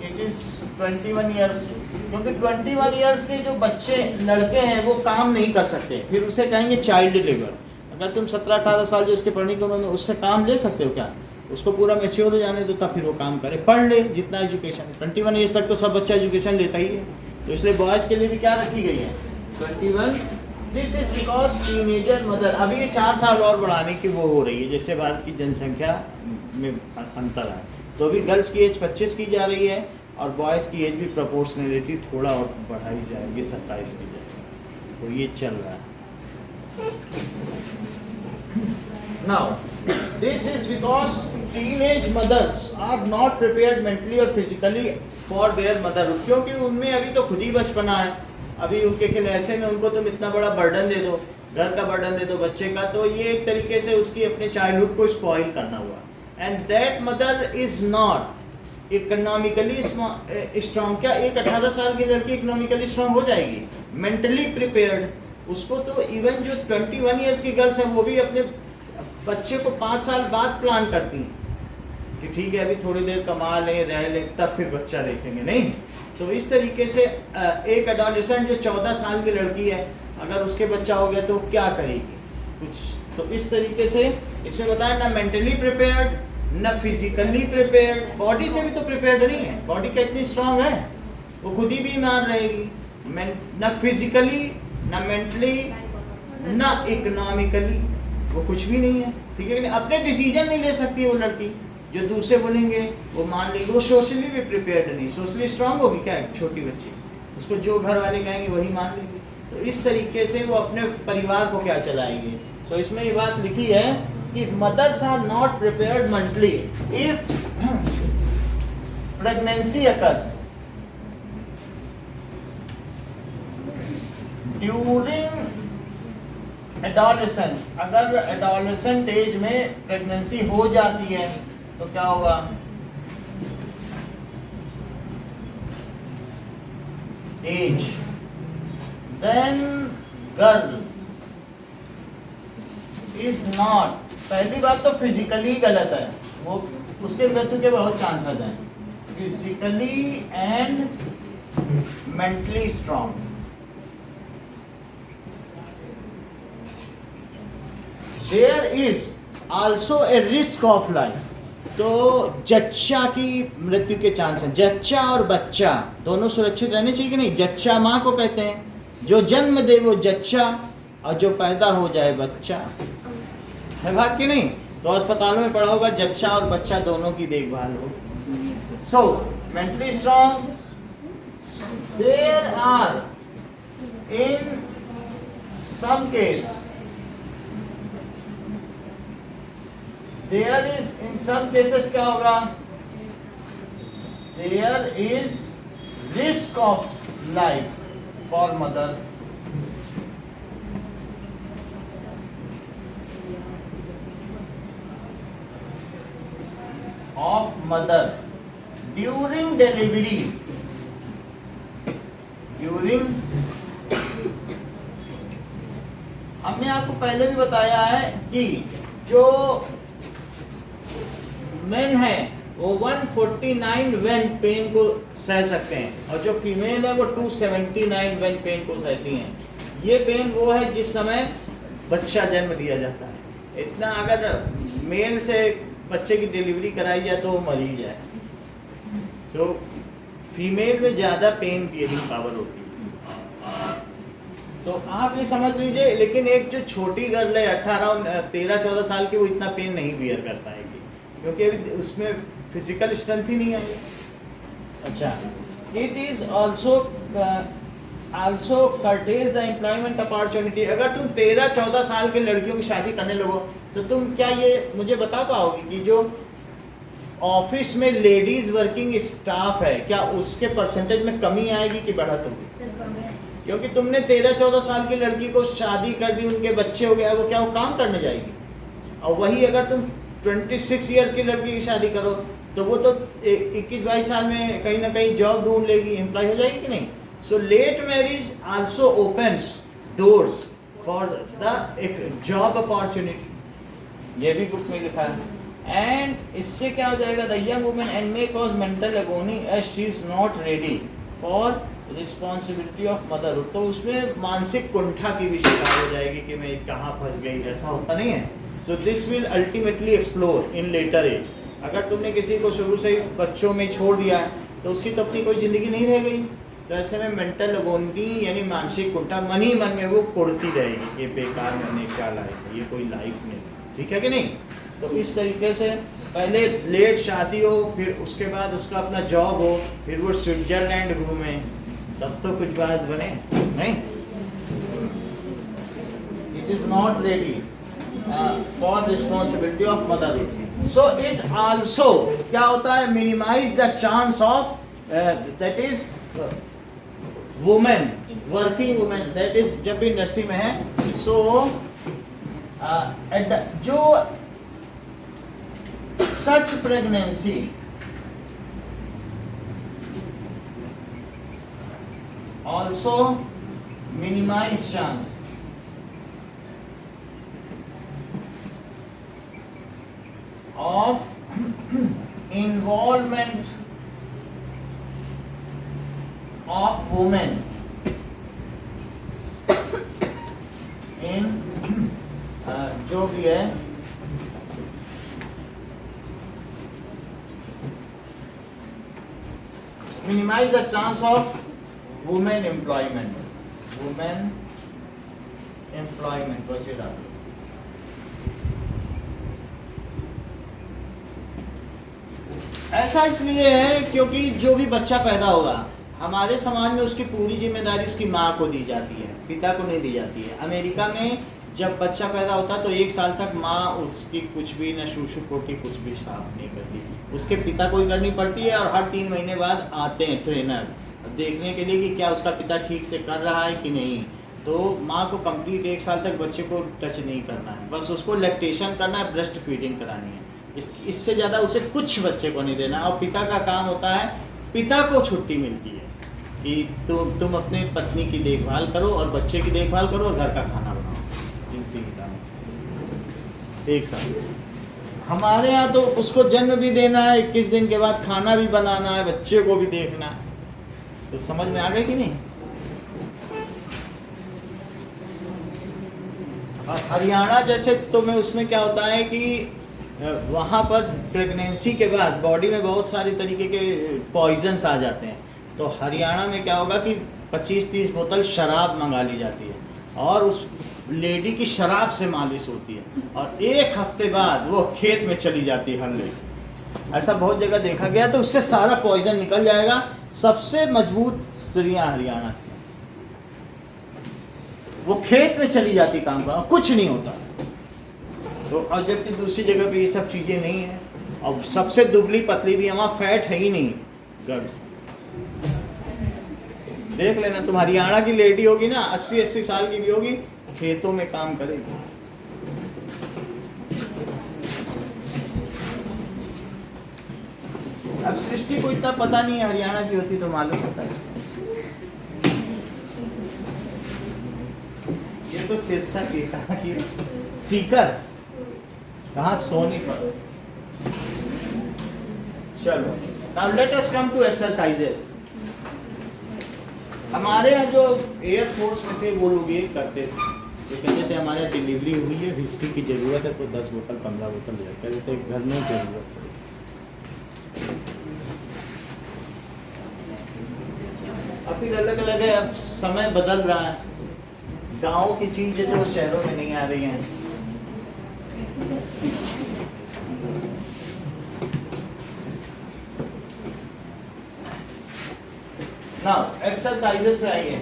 it is 21 years, क्योंकि 21 इयर्स के जो बच्चे लड़के हैं वो काम नहीं कर सकते, फिर उसे कहेंगे चाइल्ड लेबर। अगर तुम 17-18 साल जो उसके पढ़ने की उम्र में, उससे काम ले सकते हो क्या? उसको पूरा मैच्योर हो जाने दो, तब फिर वो काम करे, पढ़ ले जितना एजुकेशन है। 21 ईयर्स तक तो सब बच्चा एजुकेशन लेता ही है, तो इसलिए बॉयज़ के लिए भी क्या रखी गई है? 21। This is because teenager mother, अभी ये 4 साल और बढ़ाने की वो हो रही है, जैसे भारत की जनसंख्या में अंतर है, तो अभी गर्ल्स की एज 25 की जा रही है, और बॉयज़ की एज भी प्रोपोर्शनलिटी थोड़ा और बढ़ाई जाएगी, 27 की जाएगी, तो ये चल रहा है। Now, this is because teenage mothers are not prepared mentally or physically for their motherhood, क्योंकि उनमें अभी तो खुद ही बचपना है, अभी उनके खिलाफ ऐसे में उनको तुम इतना बड़ा बर्डन दे दो, घर का बर्डन दे दो बच्चे का, तो ये एक तरीके से उसकी अपने चाइल्डहुड को स्पॉइल करना हुआ। And that mother is not economically strong, क्या एक 18 साल की लड़की इकोनॉमिकली स्ट्रांग हो जाएगी? मेंटली प्रिपेयर्ड, उसको तो इवन जो 21 इयर्स की गर्ल्स हैं वो भी अपने बच्चे को 5 साल बाद प्लान करती हैं कि ठीक है अभी थोड़ी देर कमा लें, रह लें, तब फिर बच्चा देखेंगे, नहीं। तो इस तरीके से एक एडोलेसेंट जो 14 साल की लड़की है, अगर उसके बच्चा हो गया तो वो क्या करेगी कुछ, तो इस तरीके से इसमें बताया ना मेंटली प्रिपेयर्ड ना फिजिकली प्रिपेयर्ड, बॉडी से भी तो प्रिपेयर्ड नहीं है, बॉडी क्या इतनी स्ट्रांग है, वो खुद ही बीमार रहेगी, ना फिजिकली ना मेंटली ना इकोनॉमिकली, वो कुछ भी नहीं है, ठीक है, अपने डिसीजन नहीं ले सकती वो लड़की, जो दूसरे बोलेंगे वो मान लेंगे, वो सोशली भी प्रिपेयर्ड नहीं, सोशली स्ट्रांग होगी क्या छोटी बच्ची, उसको जो घर वाले कहेंगे वही मान लेंगे, तो इस तरीके से वो अपने परिवार को क्या चलाएंगे। सो इसमें ये बात लिखी है कि mothers are not prepared mentally if pregnancy occurs during adolescence, अगर एडोलेसेंट एज में प्रेगनेंसी हो जाती है तो क्या होगा, age, then girl is not, पहली बात तो फिजिकली गलत है, वो उसके मृत्यु के बहुत चांसेस हैं, physically and mentally strong, there is also a risk of life, तो जच्चा की मृत्यु के चांस हैं, जच्चा और बच्चा दोनों सुरक्षित रहने चाहिए कि नहीं, जच्चा माँ को कहते हैं, जो जन्म दे वो जच्चा और जो पैदा हो जाए बच्चा, है बात की नहीं, तो अस्पतालों में पड़ा होगा जच्चा और बच्चा दोनों की देखभाल हो। So mentally strong, there are in some case, there is in some cases क्या होगा, there is risk of life for mother, of mother during delivery, during, हमने आपको पहले भी बताया है कि जो मेन है वो 149 वेन पेन को सह सकते हैं और जो फीमेल है वो 279 वेन पेन को सहती हैं। ये पेन वो है जिस समय बच्चा जन्म दिया जाता है, इतना अगर मेल से बच्चे की डिलीवरी कराई जाए तो वो मर ही जाए, तो फीमेल में ज़्यादा पेन बियरिंग पावर होती है, तो आप ये समझ लीजिए। लेकिन एक जो छोटी गर्ल है 13-14 साल की, वो इतना पेन नहीं बियर कर पाएगी क्योंकि अभी उसमें फिजिकल स्ट्रेंथ ही नहीं आई। अच्छा, it is also curtails the employment opportunity. अगर तुम 13-14 साल की लड़कियों की शादी करने लगो तो तुम क्या ये मुझे बता पाओगे कि जो ऑफिस में लेडीज वर्किंग स्टाफ है क्या उसके परसेंटेज में कमी आएगी कि बढ़त होगी? सर कमी है। क्योंकि तुमने 13-14 साल की लड़की को शादी कर दी, उनके बच्चे हो गए, वो क्या वो काम करने जाएगी? और वही अगर तुम 26 ईयर्स की लड़की की शादी करो तो वो तो 21-22 साल में कहीं ना कहीं जॉब ढूंढ लेगी, एम्प्लॉय हो जाएगी कि नहीं। So let marriage also opens doors for the job opportunity, ये भी बुक में लिखा है। एंड इससे क्या हो जाएगा, the young women and may cause mental agony as she is not ready for responsibility of motherhood. तो उसमें मानसिक कुंठा की भी शिकार हो जाएगी कि मैं कहाँ फंस गई, ऐसा होता नहीं है। So this will ultimately explore in later age. अगर तुमने किसी को शुरू से ही बच्चों में छोड़ दिया है तो उसकी तो अपनी कोई ज़िंदगी नहीं रह गई। तो ऐसे में मेंटल एगोनी यानी मानसिक कुंठा मन ही मन में वो कुड़ती रहेगी कि बेकार मैंने क्या लाइफ, ये कोई लाइफ नहीं, ठीक है कि नहीं। तो इस तरीके से पहले लेट शादी हो, फिर उसके बाद उसका अपना जॉब हो, फिर वो स्विट्जरलैंड घूमे, तब तो कुछ बात बने नहीं। It is not ready for responsibility of motherhood. So it also क्या होता है, minimize the chance of that is women, working women, that is जब भी इंडस्ट्री में है। सो जो such pregnancy also minimize chance of involvement of women in जो भी है minimize the chance of women employment वैसे डाल ऐसा इसलिए है क्योंकि जो भी बच्चा पैदा होगा हमारे समाज में उसकी पूरी जिम्मेदारी उसकी माँ को दी जाती है, पिता को नहीं दी जाती है। अमेरिका में जब बच्चा पैदा होता है तो 1 साल तक माँ उसकी कुछ भी न शूशु पोटी कुछ भी साफ नहीं करती, उसके पिता को ही करनी पड़ती है। और हर 3 महीने बाद आते हैं ट्रेनर देखने के लिए कि क्या उसका पिता ठीक से कर रहा है कि नहीं। तो माँ को कंप्लीट 1 साल तक बच्चे को टच नहीं करना है, बस उसको लैक्टेशन करना है, ब्रेस्ट फीडिंग करानी है। इससे ज़्यादा उसे कुछ बच्चे को नहीं देना। और पिता का काम होता है, पिता को छुट्टी मिलती है कि तुम अपने पत्नी की देखभाल करो और बच्चे की देखभाल करो और घर का खाना बनाओ। 3 काम 1 साल। हमारे यहाँ तो उसको जन्म भी देना है, 21 दिन के बाद खाना भी बनाना है, बच्चे को भी देखना है। तो समझ में आ गए कि नहीं। और हरियाणा जैसे तो में उसमें क्या होता है कि वहाँ पर प्रेगनेंसी के बाद बॉडी में बहुत सारे तरीके के पॉइजन्स आ जाते हैं। तो हरियाणा में क्या होगा कि 25-30 बोतल शराब मंगा ली जाती है और उस लेडी की शराब से मालिश होती है और 1 हफ्ते बाद वो खेत में चली जाती है हर लेडी। ऐसा बहुत जगह देखा गया। तो उससे सारा पॉइजन निकल जाएगा। सबसे मजबूत स्त्रियां हरियाणा की, वो खेत में चली जाती काम करना, कुछ नहीं होता। तो और जबकि दूसरी जगह पे ये सब चीज़ें नहीं है। और सबसे दुबली पतली भी वहाँ फैट है ही नहीं गर्ल्स। देख लेना, तुम हरियाणा की लेडी होगी ना, 80-80 साल की भी होगी, खेतों में काम करेगी। अब सृष्टि को इतना पता नहीं है, हरियाणा की होती तो मालूम होता इसको। ये तो सिरसा की कहाँ की सीकर, कहाँ सोनीपत। चलो, now let us come to exercises। हमारे यहाँ जो एयरफोर्स में थे वो लोग ये करते थे, वो कहते थे हमारे यहाँ डिलीवरी हुई है, विस्की की ज़रूरत है तो 10 बोतल 15 बोतल ले कहते थे घर में ज़रूरत है। अब फिर अलग अलग है, अब समय बदल रहा है। गाँव की चीज़ें जो शहरों में नहीं आ रही हैं। Now exercises पे आइए।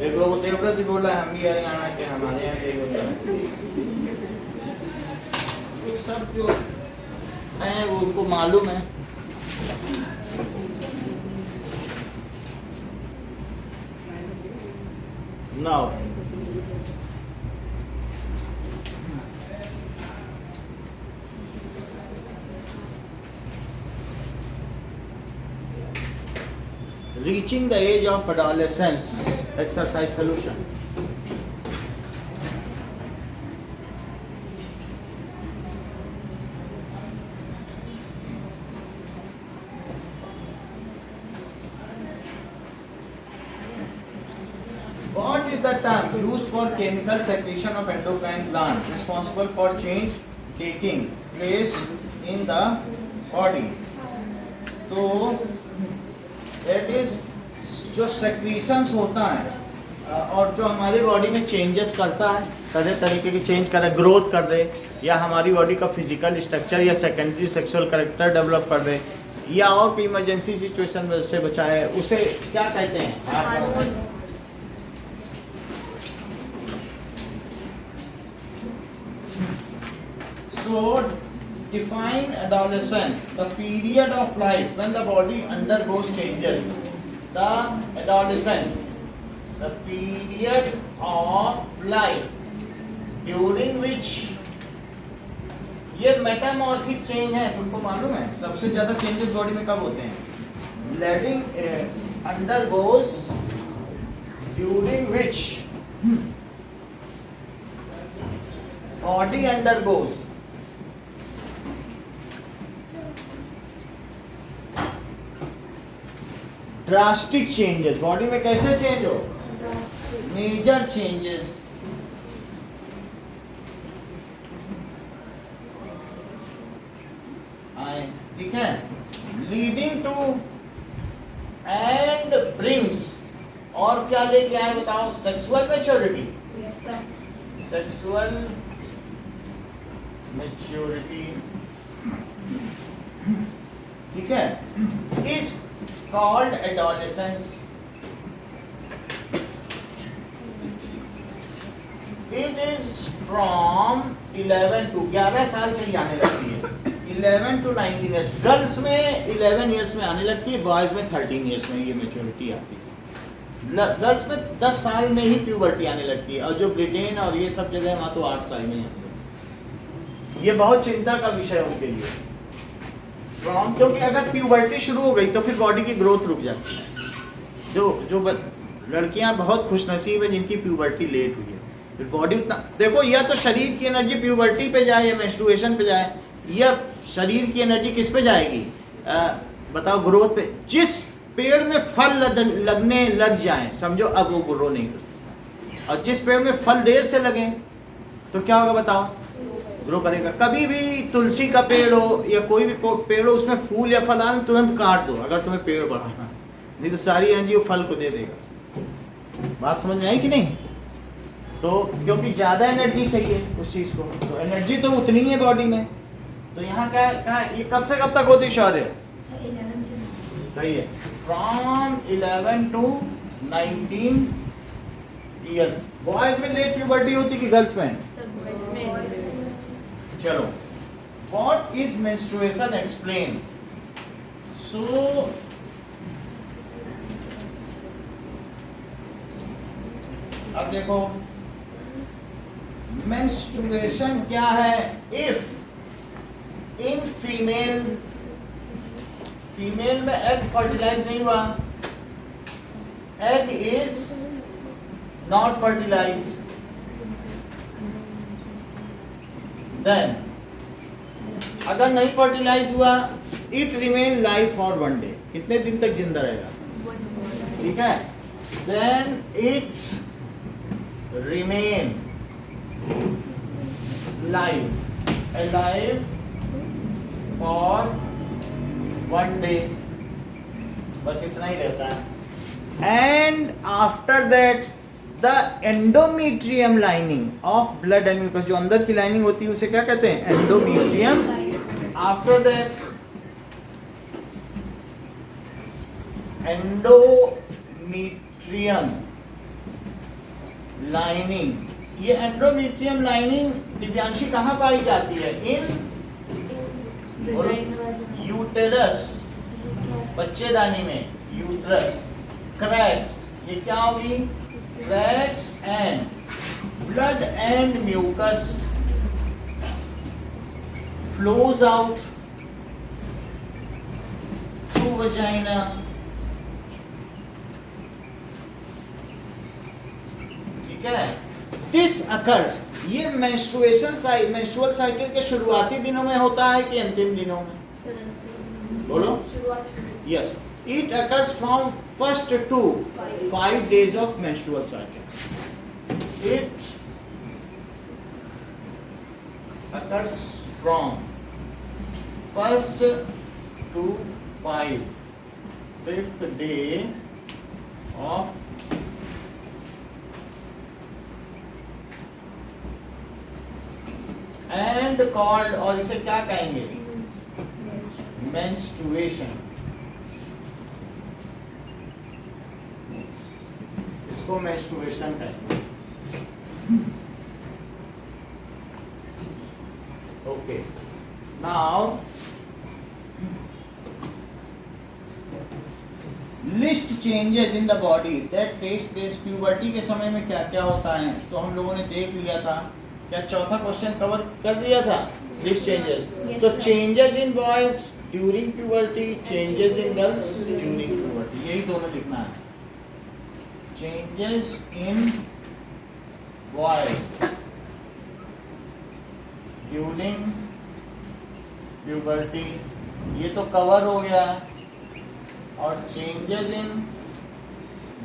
एक लोग देवव्रत बोला हम भी हरियाणा के, हमारे यहाँ देवव्रत सब जो है वो उनको मालूम है। Now reaching the age of adolescence, exercise solution। What is the term used for chemical secretion of endocrine gland responsible for change taking place in the body? तो that is जो secretions होता है और जो हमारी बॉडी में changes करता है, तरह तरीके की चेंज करे, ग्रोथ कर दे, या हमारी बॉडी का फिजिकल स्ट्रक्चर या सेकेंडरी सेक्सुअल कैरेक्टर डेवलप कर दे, या और कोई इमरजेंसी सिचुएशन से बचाए, उसे क्या कहते हैं? Hormone. So define adolescent, the period of life when the body undergoes changes. The adolescent, the period of life during which ये मेटामॉर्फिक चेंज है, तुमको मालूम है सबसे ज्यादा चेंजेस बॉडी में कब होते हैं? Bleeding undergoes during which body undergoes drastic changes. Body में कैसे चेंज हो? Major changes. आए, ठीक है। लीडिंग टू एंड ब्रिंग्स, और क्या लेके आए बताओ? सेक्सुअल मैच्योरिटी, सेक्सुअल मैच्योरिटी, ठीक है, is called adolescence. It is from 11 to 11 साल से ही आने लगती है, 11 to 19 ईयर्स। गर्ल्स में 11 ईयर्स में आने लगती है, बॉयज में 13 ईयर्स में ये मैच्योरिटी आती है। गर्ल्स में 10 साल में ही प्यूबर्टी आने लगती है, और जो ब्रिटेन और ये सब जगह वहाँ तो 8 साल में आती है। ये बहुत चिंता का विषय है उनके लिए, क्योंकि अगर प्यूबर्टी शुरू हो गई तो फिर बॉडी की ग्रोथ रुक जाती है। जो लड़कियां बहुत खुशनसीब है जिनकी प्यूबर्टी लेट हुई है, फिर बॉडी उतना, देखो या तो शरीर की एनर्जी प्यूबर्टी पे जाए या मेंस्ट्रुएशन पे जाए, या शरीर की एनर्जी किस पे जाएगी? बताओ, ग्रोथ पे। जिस पेड़ में फल लगने लग जाए, समझो अब वो ग्रो नहीं कर सकता, और जिस पेड़ में फल देर से लगे तो क्या होगा बताओ? ग्रो करेगा। कभी भी तुलसी का पेड़ हो या कोई भी पेड़ हो, उसमें फूल या फल आने तुरंत काट दो अगर तुम्हें पेड़ बढ़ाना, नहीं तो सारी एनर्जी वो फल को दे देगा। बात समझ में आई कि नहीं? तो क्योंकि ज़्यादा एनर्जी चाहिए उस चीज़ को, तो एनर्जी तो उतनी ही है बॉडी में। तो यहाँ क्या ये कब से कब तक होती है शौर्य? सही है, फ्रॉम 11 to 19 ईयर्स। बॉयज में लेट प्यूबर्टी होती कि गर्ल्स में? चलो, what is menstruation? Explain. So अब देखो मेंस्ट्रुएशन क्या है। इफ इन फीमेल में एग फर्टिलाइज नहीं हुआ, egg is not fertilised, then अगर नहीं फर्टिलाइज हुआ, it remain live for 1 day. कितने दिन तक जिंदा रहेगा? ठीक है, then it remain alive for 1 day, बस इतना ही रहता है। And after that the endometrium lining of blood and mucus, जो अंदर की लाइनिंग होती है उसे क्या कहते हैं? Endometrium. After that endometrium lining, ये एंडोमीट्रियम लाइनिंग दिव्यांशी कहाँ पाई जाती है? इन यूटेरस, बच्चेदानी में, यूट्रस। क्रैक्स, ये क्या होगी? Cracks and blood and mucus flows out through vagina. ठीक है, दिस अकर्स, ये मेंस्ट्रुएशन मेंस्ट्रुअल साइकिल के शुरुआती दिनों में होता है कि अंतिम दिनों में? बोलो। Yes, it occurs from first to 5 days of menstrual cycle. It occurs from first to 5th day of and called, और इसे क्या कहेंगे? menstruation. इसको menstruation कहेंगे। Okay. Now list changes in the body that takes place puberty के समय में क्या क्या होता है, तो हम लोगों ने देख लिया था क्या चौथा क्वेश्चन कवर कर दिया था? दिस चेंजेस, Yes, तो sir. Changes in boys during puberty, changes in girls during puberty, यही दोनों लिखना है. Changes in boys during puberty, ये तो कवर हो गया. और changes in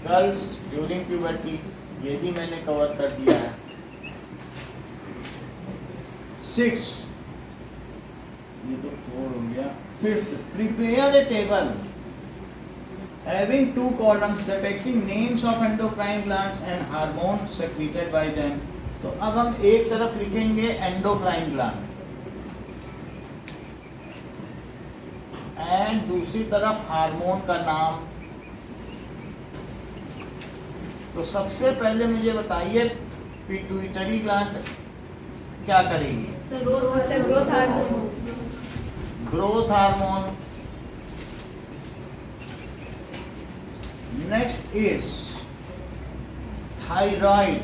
girls during puberty, ये भी मैंने कवर कर दिया है. 6, ये तो 4 हो गया. 5th, prepare a table having 2 columns depicting names of endocrine glands and hormones secreted by them. तो अब हम एक तरफ लिखेंगे एंडोक्राइन ग्लैंड एंड दूसरी तरफ हार्मोन का नाम. तो सबसे पहले मुझे बताइए पिट्यूटरी ग्लैंड क्या करेगी? Growth hormone. Growth hormone. Next is thyroid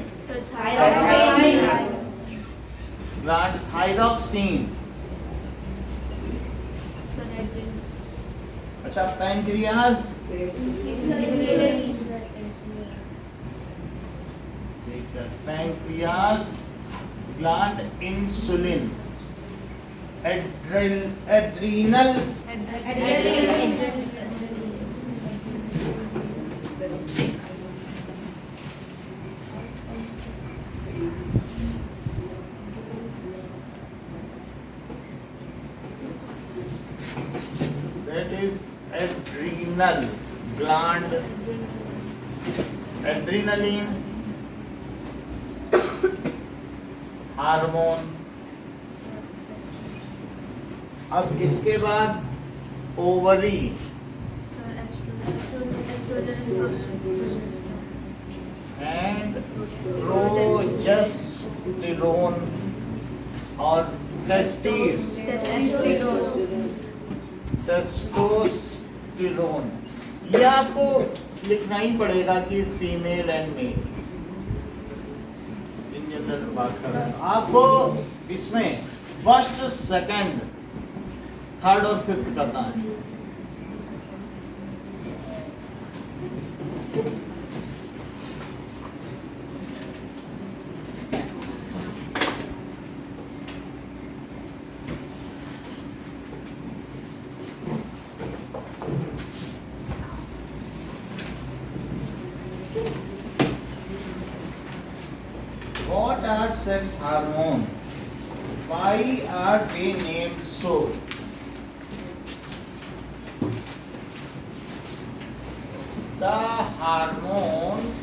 gland, thyroxine. अच्छा, pancreas, pancreas gland, insulin. Adrenal that is adrenal gland, adrenaline, hormone. अब इसके बाद ओवरी एंड प्रोजेस्टेरोन और टेस्टिस, टेस्टोस्टेरोन. ये आपको लिखना ही पड़ेगा कि female and male, in general बात कर रहा है. आपको इसमें फर्स्ट, सेकंड, थर्ड और फिफ्थ करना है. What are sex hormones? Why are they named so? The hormones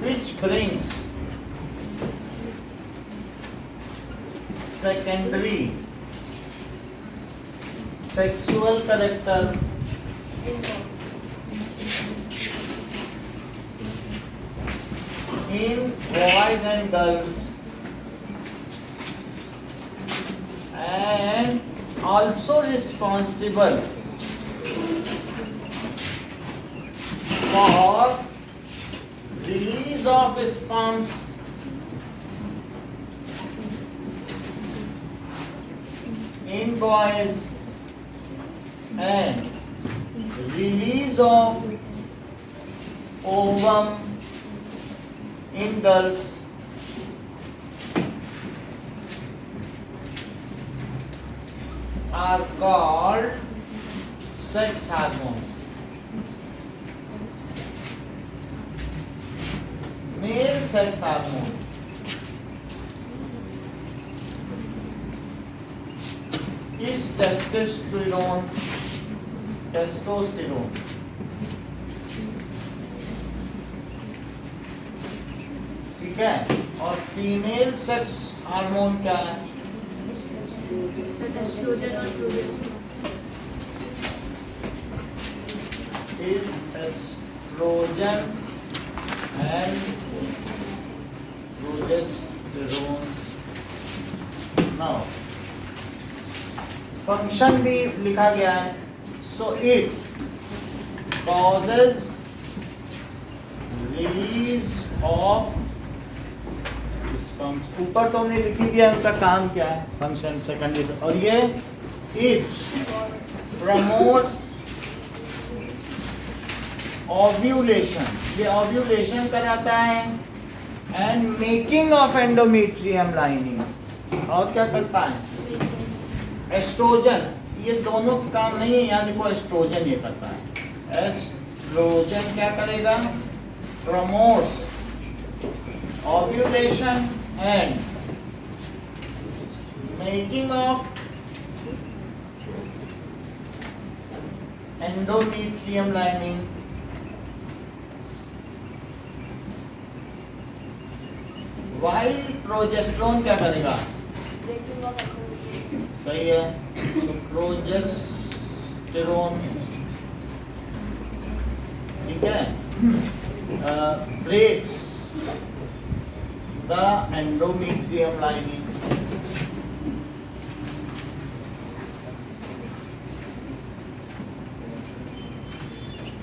which brings secondary sexual character in boys and girls and also responsible for release of sperms in boys and release of ovum in girls. Are called sex hormones. Male sex hormone is testosterone. ठीक है. और female sex hormone क्या है? Is estrogen and progesterone. Now function भी लिखा गया है. So it causes release of comes, ऊपर तो हमने लिख ही दिया उनका काम क्या है, फंक्शन सेकेंडरी। और ये इट प्रमोट्स ओव्यूलेशन, ये ओव्यूलेशन कराता है and making of endometrium lining. और क्या करता है, एस्ट्रोजन, ये दोनों काम नहीं है, यहाँ देखो एस्ट्रोजन ये करता है। एस्ट्रोजन क्या करेगा, promotes ovulation and making of endometrium lining. While progesterone क्या करेगा, सही है, तो प्रोजेस्टेरोन ठीक है, breaks the endometrium lining.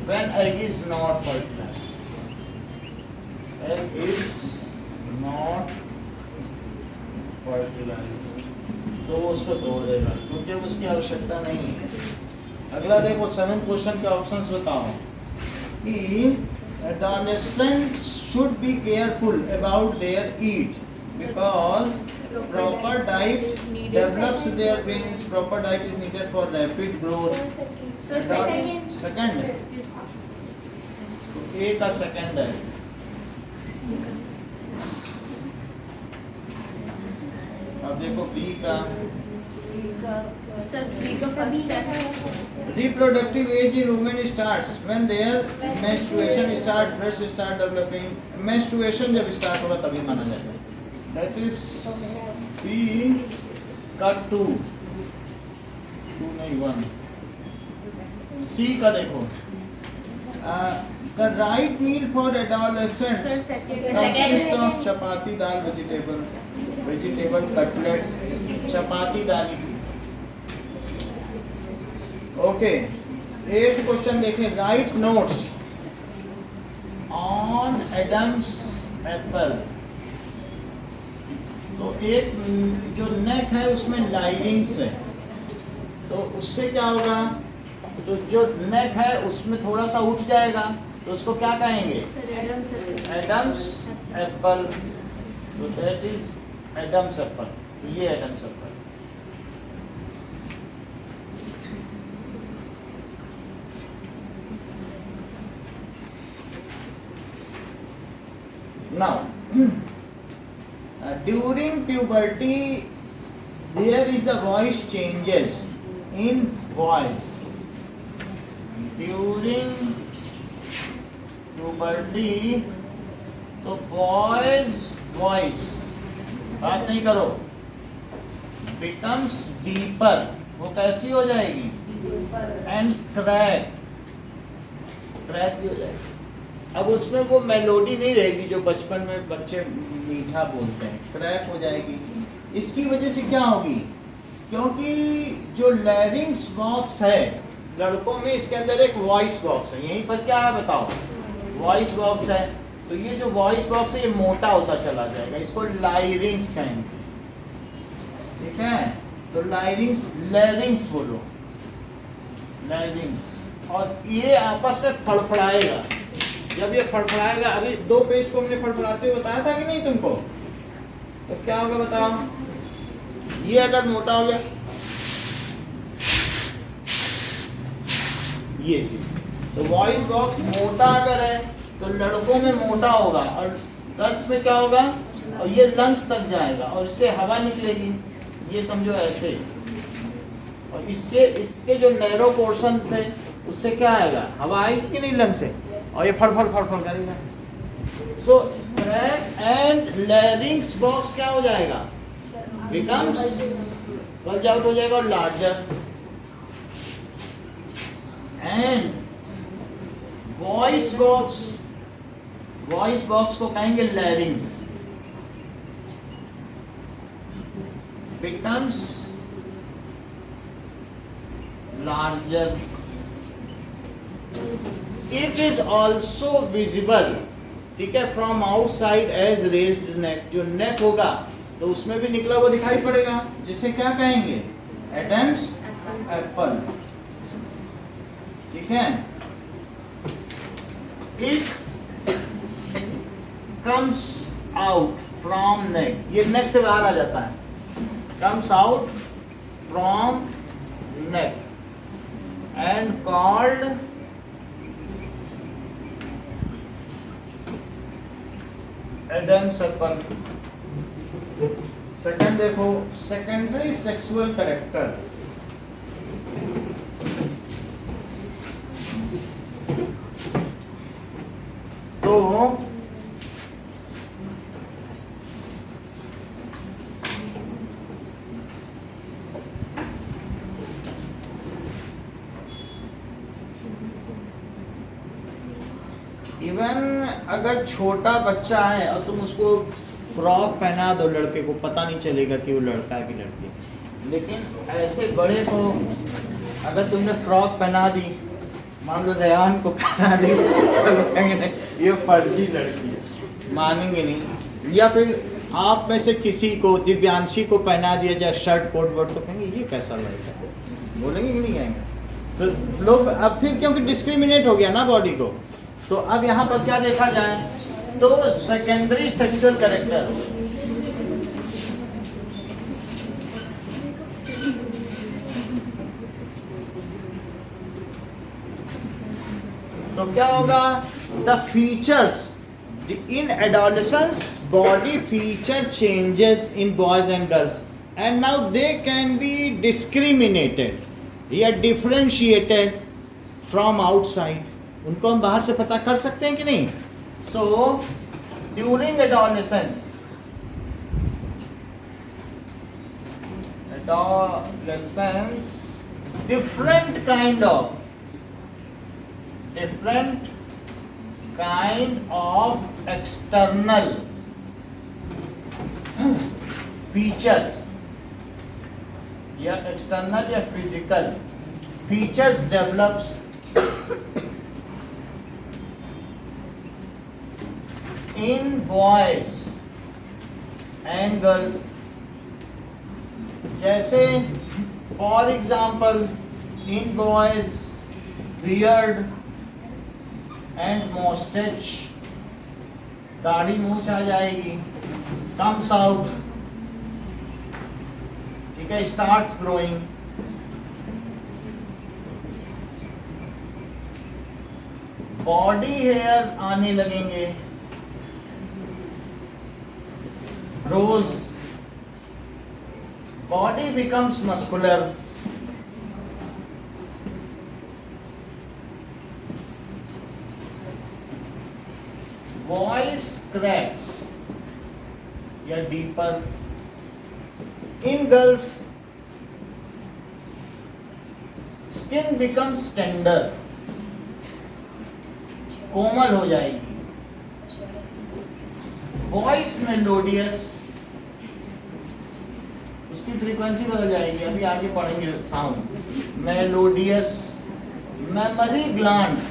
When egg is not fertilized, egg is not fertilized, तो उसको तोड़ देगा क्योंकि उसकी आवश्यकता नहीं है। अगला देखो 7th क्वेश्चन के ऑप्शंस बताओ कि adolescents should be careful about their eat because proper diet develops their brains, proper diet is needed for rapid growth। Second है, तो ए का सेकंड है। अब देखो बी का, reproductive age in women starts when their menstruation start, breasts start developing। menstruation जब start होगा तभी माना जाएगा, that is B का 2 नहीं 1। C का देखो, the right meal for adolescents consists of chapati dal, vegetable cutlets, chapati dal। Okay 8th question देखें, write notes on Adam's apple. तो एक जो नेक है उसमें लाइनिंग्स है, तो उससे क्या होगा, तो जो नेक है उसमें थोड़ा सा उठ जाएगा, तो उसको क्या कहेंगे, एडम्स एप्पल। तो दैट इज एडम्स एप्पल, ये Adam's apple. Now, during puberty, there is the voice changes in boys. During puberty, तो boys voice, बात नहीं करो, becomes deeper, वो कैसी हो जाएगी, and crack भी हो जाएगी। अब उसमें वो मेलोडी नहीं रहेगी जो बचपन में बच्चे मीठा बोलते हैं, क्रैक हो जाएगी। इसकी वजह से क्या होगी, क्योंकि जो लैरिंग्स बॉक्स है लड़कों में, इसके अंदर एक वॉइस बॉक्स है, यहीं पर क्या है बताओ, वॉइस बॉक्स है। तो ये जो वॉइस बॉक्स है ये मोटा होता चला जाएगा, इसको लाइरिंग्स कहेंगे, ठीक है। तो लाइरिंग्स, लैरिंग्स बोलो, लैरिंग्स। और ये आपस में फड़फड़ाएगा, जब ये फड़फड़ाएगा, अभी 2 पेज को हमने फड़फड़ाते हुए बताया था कि नहीं तुमको, तो क्या होगा बताओ, ये अगर मोटा हो गया, ये चीज, तो वॉइस बॉक्स मोटा अगर है तो लड़कों में मोटा होगा, और गर्ल्स में क्या होगा, और ये लंग्स तक जाएगा और इससे हवा निकलेगी, ये समझो ऐसे। और इससे इसके जो नैरो पोर्शन है उससे क्या आएगा, हवा आएगी कि नहीं लंग से, और ये फड़फड़ करेगा। सो क्रैक एंड लैरिंग्स बॉक्स क्या हो जाएगा, बिकम्स, बल्ज आउट हो जाएगा और लार्जर। एंड वॉइस बॉक्स को कहेंगे लैरिंग्स, becomes larger. It is also visible ठीक है, फ्रॉम आउटसाइड एज रेज्ड नेक, जो नेक होगा तो उसमें भी निकला हुआ दिखाई पड़ेगा, जिसे क्या कहेंगे, एडम्स एप्पल, ठीक है। इट कम्स आउट फ्रॉम नेक, ये नेक से बाहर आ जाता है, comes out from neck and called Adam's apple. Second देखो, सेकेंडरी सेक्सुअल कैरेक्टर, तो इवन अगर छोटा बच्चा है और तुम उसको फ्रॉक पहना दो, लड़के को पता नहीं चलेगा कि वो लड़का है कि लड़की है। लेकिन ऐसे बड़े को अगर तुमने फ्रॉक पहना दी, मान लो रेहान को पहना दी, सब कहेंगे नहीं ये फर्जी लड़की है, मानेंगे नहीं। या फिर आप में से किसी को, दिव्यांशी को पहना दिया जाए शर्ट कोट वोट, तो कहेंगे ये कैसा लड़का है, बोलेंगे कि नहीं कहेंगे। तो लोग अब फिर क्योंकि डिस्क्रिमिनेट हो गया ना बॉडी को, तो अब यहाँ पर क्या देखा जाए, तो सेकेंडरी सेक्सुअल कैरेक्टर, तो क्या होगा, the features in adolescence, body feature changes in boys and girls and now they can be discriminated या डिफरेंशिएटेड फ्रॉम आउटसाइड। उनको हम बाहर से पता कर सकते हैं कि नहीं। So during adolescence, different kind of external features या external या physical features develops in boys and girls। जैसे for example in boys beard and moustache, दाढ़ी मूछ आ जाएगी, कम्स आउट, ठीक है, स्टार्ट्स ग्रोइंग। बॉडी हेयर आने लगेंगे, grows, body becomes muscular, voice cracks या deeper, in girls skin becomes tender, कोमल हो जाएगी, वॉइस मेलोडियस, उसकी फ्रीक्वेंसी बदल जाएगी, अभी आगे पढ़ेंगे sound, melodious, mammary glands,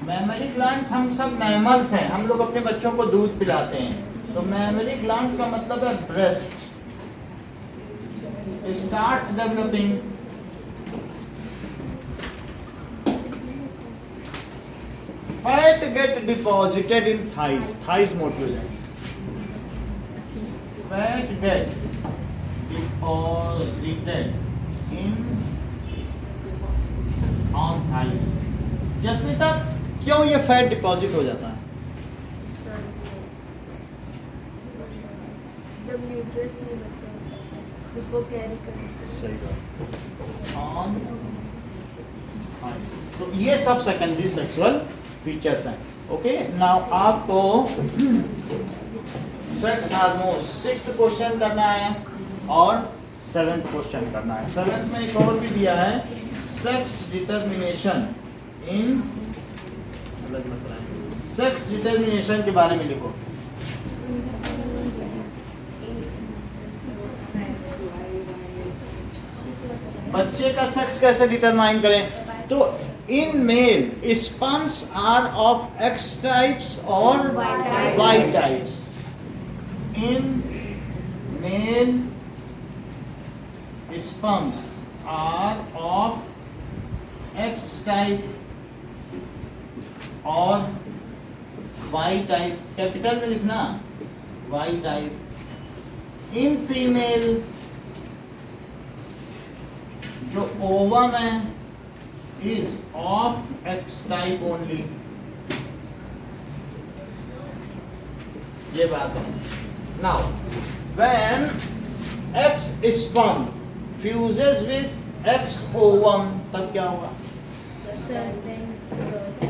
mammary glands, हम सब मैमल्स हैं, हम लोग अपने बच्चों को दूध पिलाते हैं, तो मेमोरी ग्लैंड्स का मतलब है breast, starts developing, fat get deposited in thighs, thighs मोटी हो जाएगी, fat get deposited in on thighs. Jasmita, क्यों ये फैट डिपॉजिट हो जाता है? जब न्यूट्रिएंट्स नहीं बचे उसको कैरी करने, सही बात, ऑन थाइज। तो ये सब सेकेंडरी सेक्सुअल फीचर्स हैं। ओके, नाउ आपको सेक्स हार्मोन 6th क्वेश्चन करना है और 7th क्वेश्चन करना है। 7th में एक और भी दिया है, sex determination in, sex determination के बारे में लिखो। बच्चे का सेक्स कैसे डिटरमाइन करें, तो In male, sperms are of X types or Y types. In male, sperms are of X type और Y type, कैपिटल में लिखना Y type. In female, जो ओवम है is of X type only. ये बात है. Now, when X sperm fuses with X ovum, तब क्या होगा? Sir, then girls.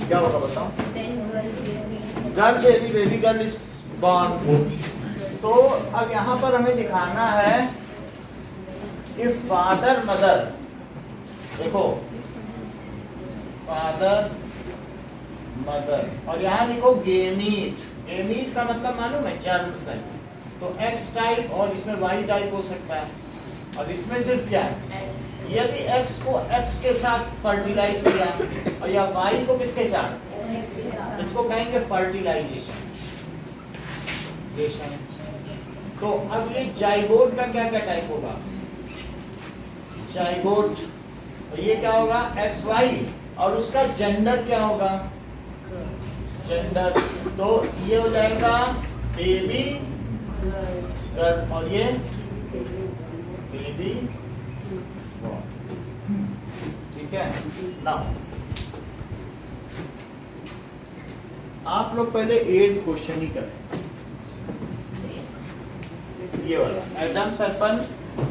क्या होगा बताओ? Then girl baby. Girl baby, baby girl is born. तो अब यहाँ पर हमें दिखाना है कि फादर मदर, देखो फादर मदर, और यहाँ लिखो गेमीट. गेमीट का मतलब मालूम है? जर्म से. तो एक्स टाइप और इसमें वाई टाइप हो सकता है. और इसमें सिर्फ क्या है? यदि एक्स को एक्स के साथ फर्टिलाइज किया और या वाई को किसके साथ, इसको कहेंगे फर्टिलाइजेशन. तो अब ये जाइगोट का क्या क्या टाइप होगा? जाइगोट. ये क्या होगा? X Y. और उसका जेंडर क्या होगा? जेंडर. तो ये हो जाएगा बेबी गर्ल और ये बेबी बॉय. ठीक है ना? आप लोग पहले 8 क्वेश्चन ही करें. ये वाला Adam surgeon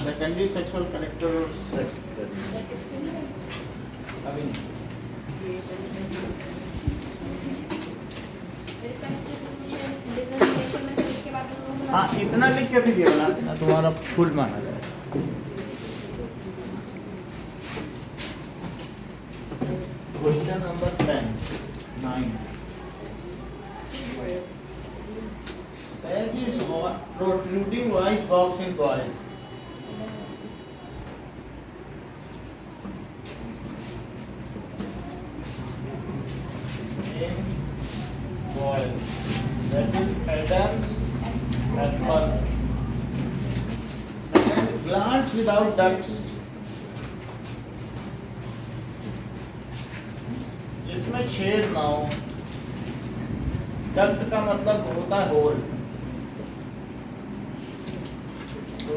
secondary sexual connector और सेक्स. अभी नहीं. हाँ, इतना लिख के फिर ये वाला तुम्हारा फुल माना जाएगा. Question number 9. There is protruding voice box in boys. In boys, that is Adam's apple. Second, glands without ducts. जिसमें छेद ना हो. डक्ट का मतलब होता है होल. तो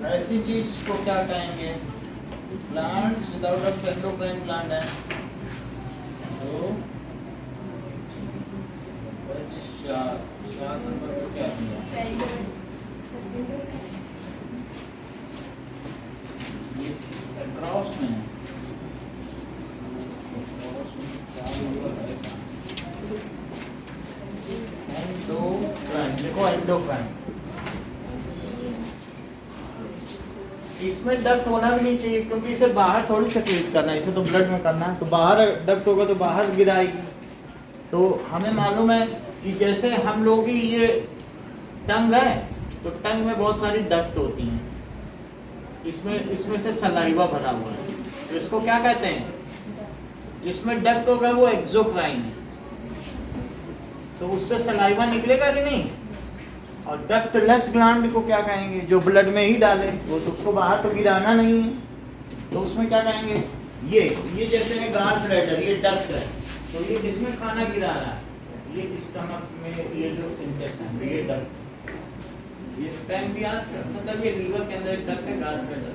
ऐसी चीज को क्या कहेंगे? Plants without ducts endocrine plant है. तो चार नंबर को क्या क्रॉस में है. एंडोक्राइन. देखो एंडोक्राइन. इसमें डक्ट होना भी नहीं चाहिए क्योंकि इसे बाहर थोड़ी सेक्रेट करना है. इसे तो ब्लड में करना है. तो बाहर डक्ट होगा तो बाहर गिराएगी. तो हमें मालूम है कि जैसे हम लोग की ये टंग है तो टंग में बहुत सारी डक्ट होती हैं. इसमें से सलाइवा भरा हुआ है. तो इसको क्या कहते हैं? जिसमें डक्ट होगा वो एक्सोक्राइन है. तो उससे सलाइवा निकलेगा कि नहीं? और डक्टलेस ग्लैंड को क्या कहेंगे? जो ब्लड में ही डाले. वो तो उसको बाहर तो गिराना नहीं है. तो उसमें क्या कहेंगे? ये जैसे है गाल ब्लैडर, ये डक्ट है. तो ये किसमें खाना गिरा रहा है? ये स्टमक में. ये जो इंटेस्टाइन, ये डक्ट. ये पैंक्रियास का मतलब ये लीवर के अंदर एक डक्ट है, गाल ब्लैडर.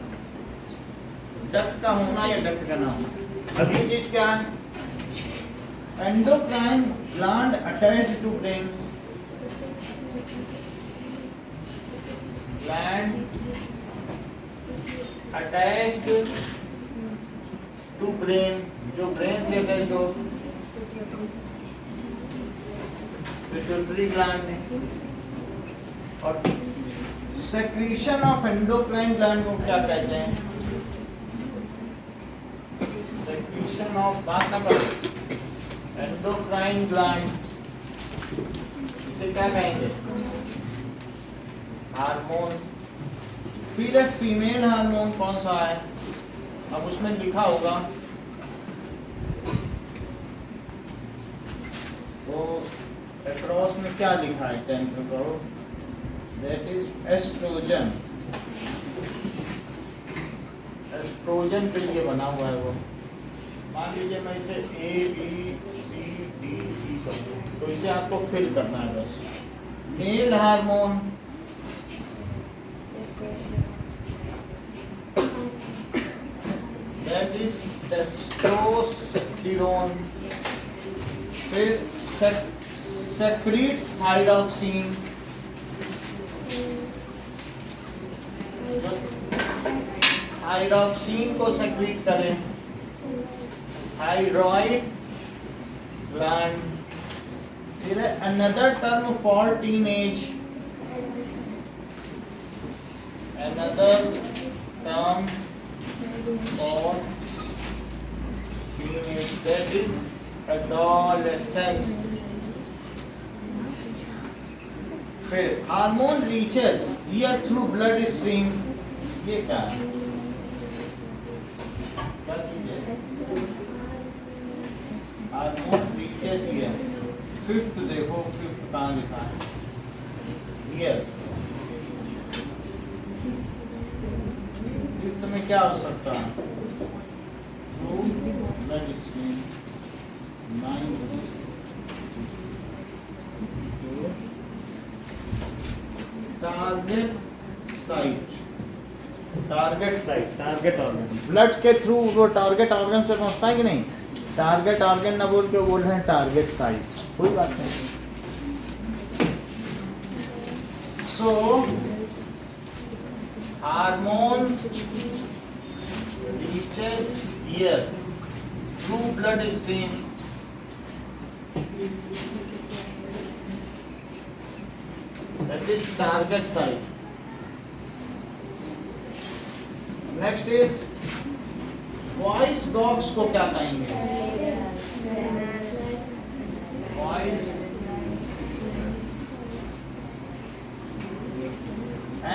डक्ट का होना या डक्ट का ना होना. अब ये चीज क्या है? Endocrine gland attached to brain. Gland attached to brain, जो ब्रेन से अटैच हो. पिट्यूटरी ग्लैंड है. और सेक्रीशन ऑफ एंडोक्राइन ग्लैंड को क्या कहते हैं? सेक्रीशन ऑफ, बात ना करो, एंडोक्राइन ग्लैंड. इसे क्या कहेंगे? हार्मोन. फिर फीमेल हार्मोन कौन सा है? अब उसमें लिखा होगा वो अक्रॉस में क्या लिखा है 10 पे करो, दैट इज एस्ट्रोजन। एस्ट्रोजन पे ये बना हुआ है वो। मान लीजिए मैं इसे ABCDE करूँ तो इसे आपको फिल करना है बस। Male hormone that is testosterone, फिर सेक्रीट्स थायरॉक्सिन, थायरॉक्सिन को सेक्रीट करें, थायराइड ग्लैंड। फिर another term for teenage, another term for teenage, that is adolescence। फिर hormone reaches here through blood stream, ये क्या है, क्या चीज है? हार्मोन रीचेस हियर, फिफ्थ देखो, फिफ्थ कहाँ लिखा है, हियर। फिफ्थ में क्या हो सकता है, through blood stream, 9 target site, target site, target organ, blood के थ्रू वो टारगेट ऑर्गन पे पहुंचता है कि नहीं? टारगेट ऑर्गन ना बोल के बोल रहे हैं टारगेट साइट, कोई बात नहीं। So hormone reaches here through blood stream, that is target site। next is voice box को क्या कहेंगे, voice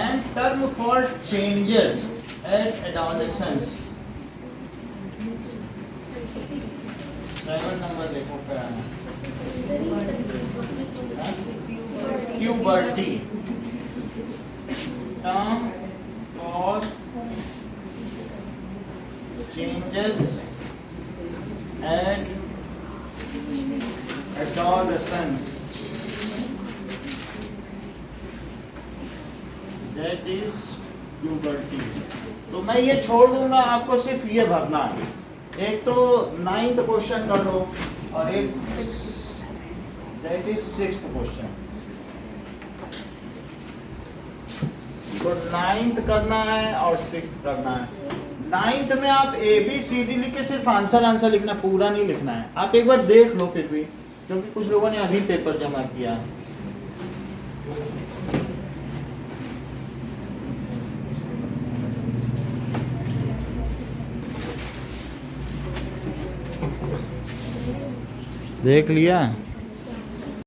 and term for changes at adolescence। 7 number देखो क्या है, puberty, term for changes at adolescence, that is puberty। तो मैं ये छोड़ दूंगा, आपको सिर्फ ये भरना है। एक तो 9th क्वेश्चन कर लो और एक that is 6th क्वेश्चन। तो 9th करना है और 6th करना है। 9th में आप ABCD लिख के सिर्फ आंसर लिखना, पूरा नहीं लिखना है। आप एक बार देख लो फिर भी, क्योंकि कुछ लोगों ने अभी पेपर जमा किया। देख लिया।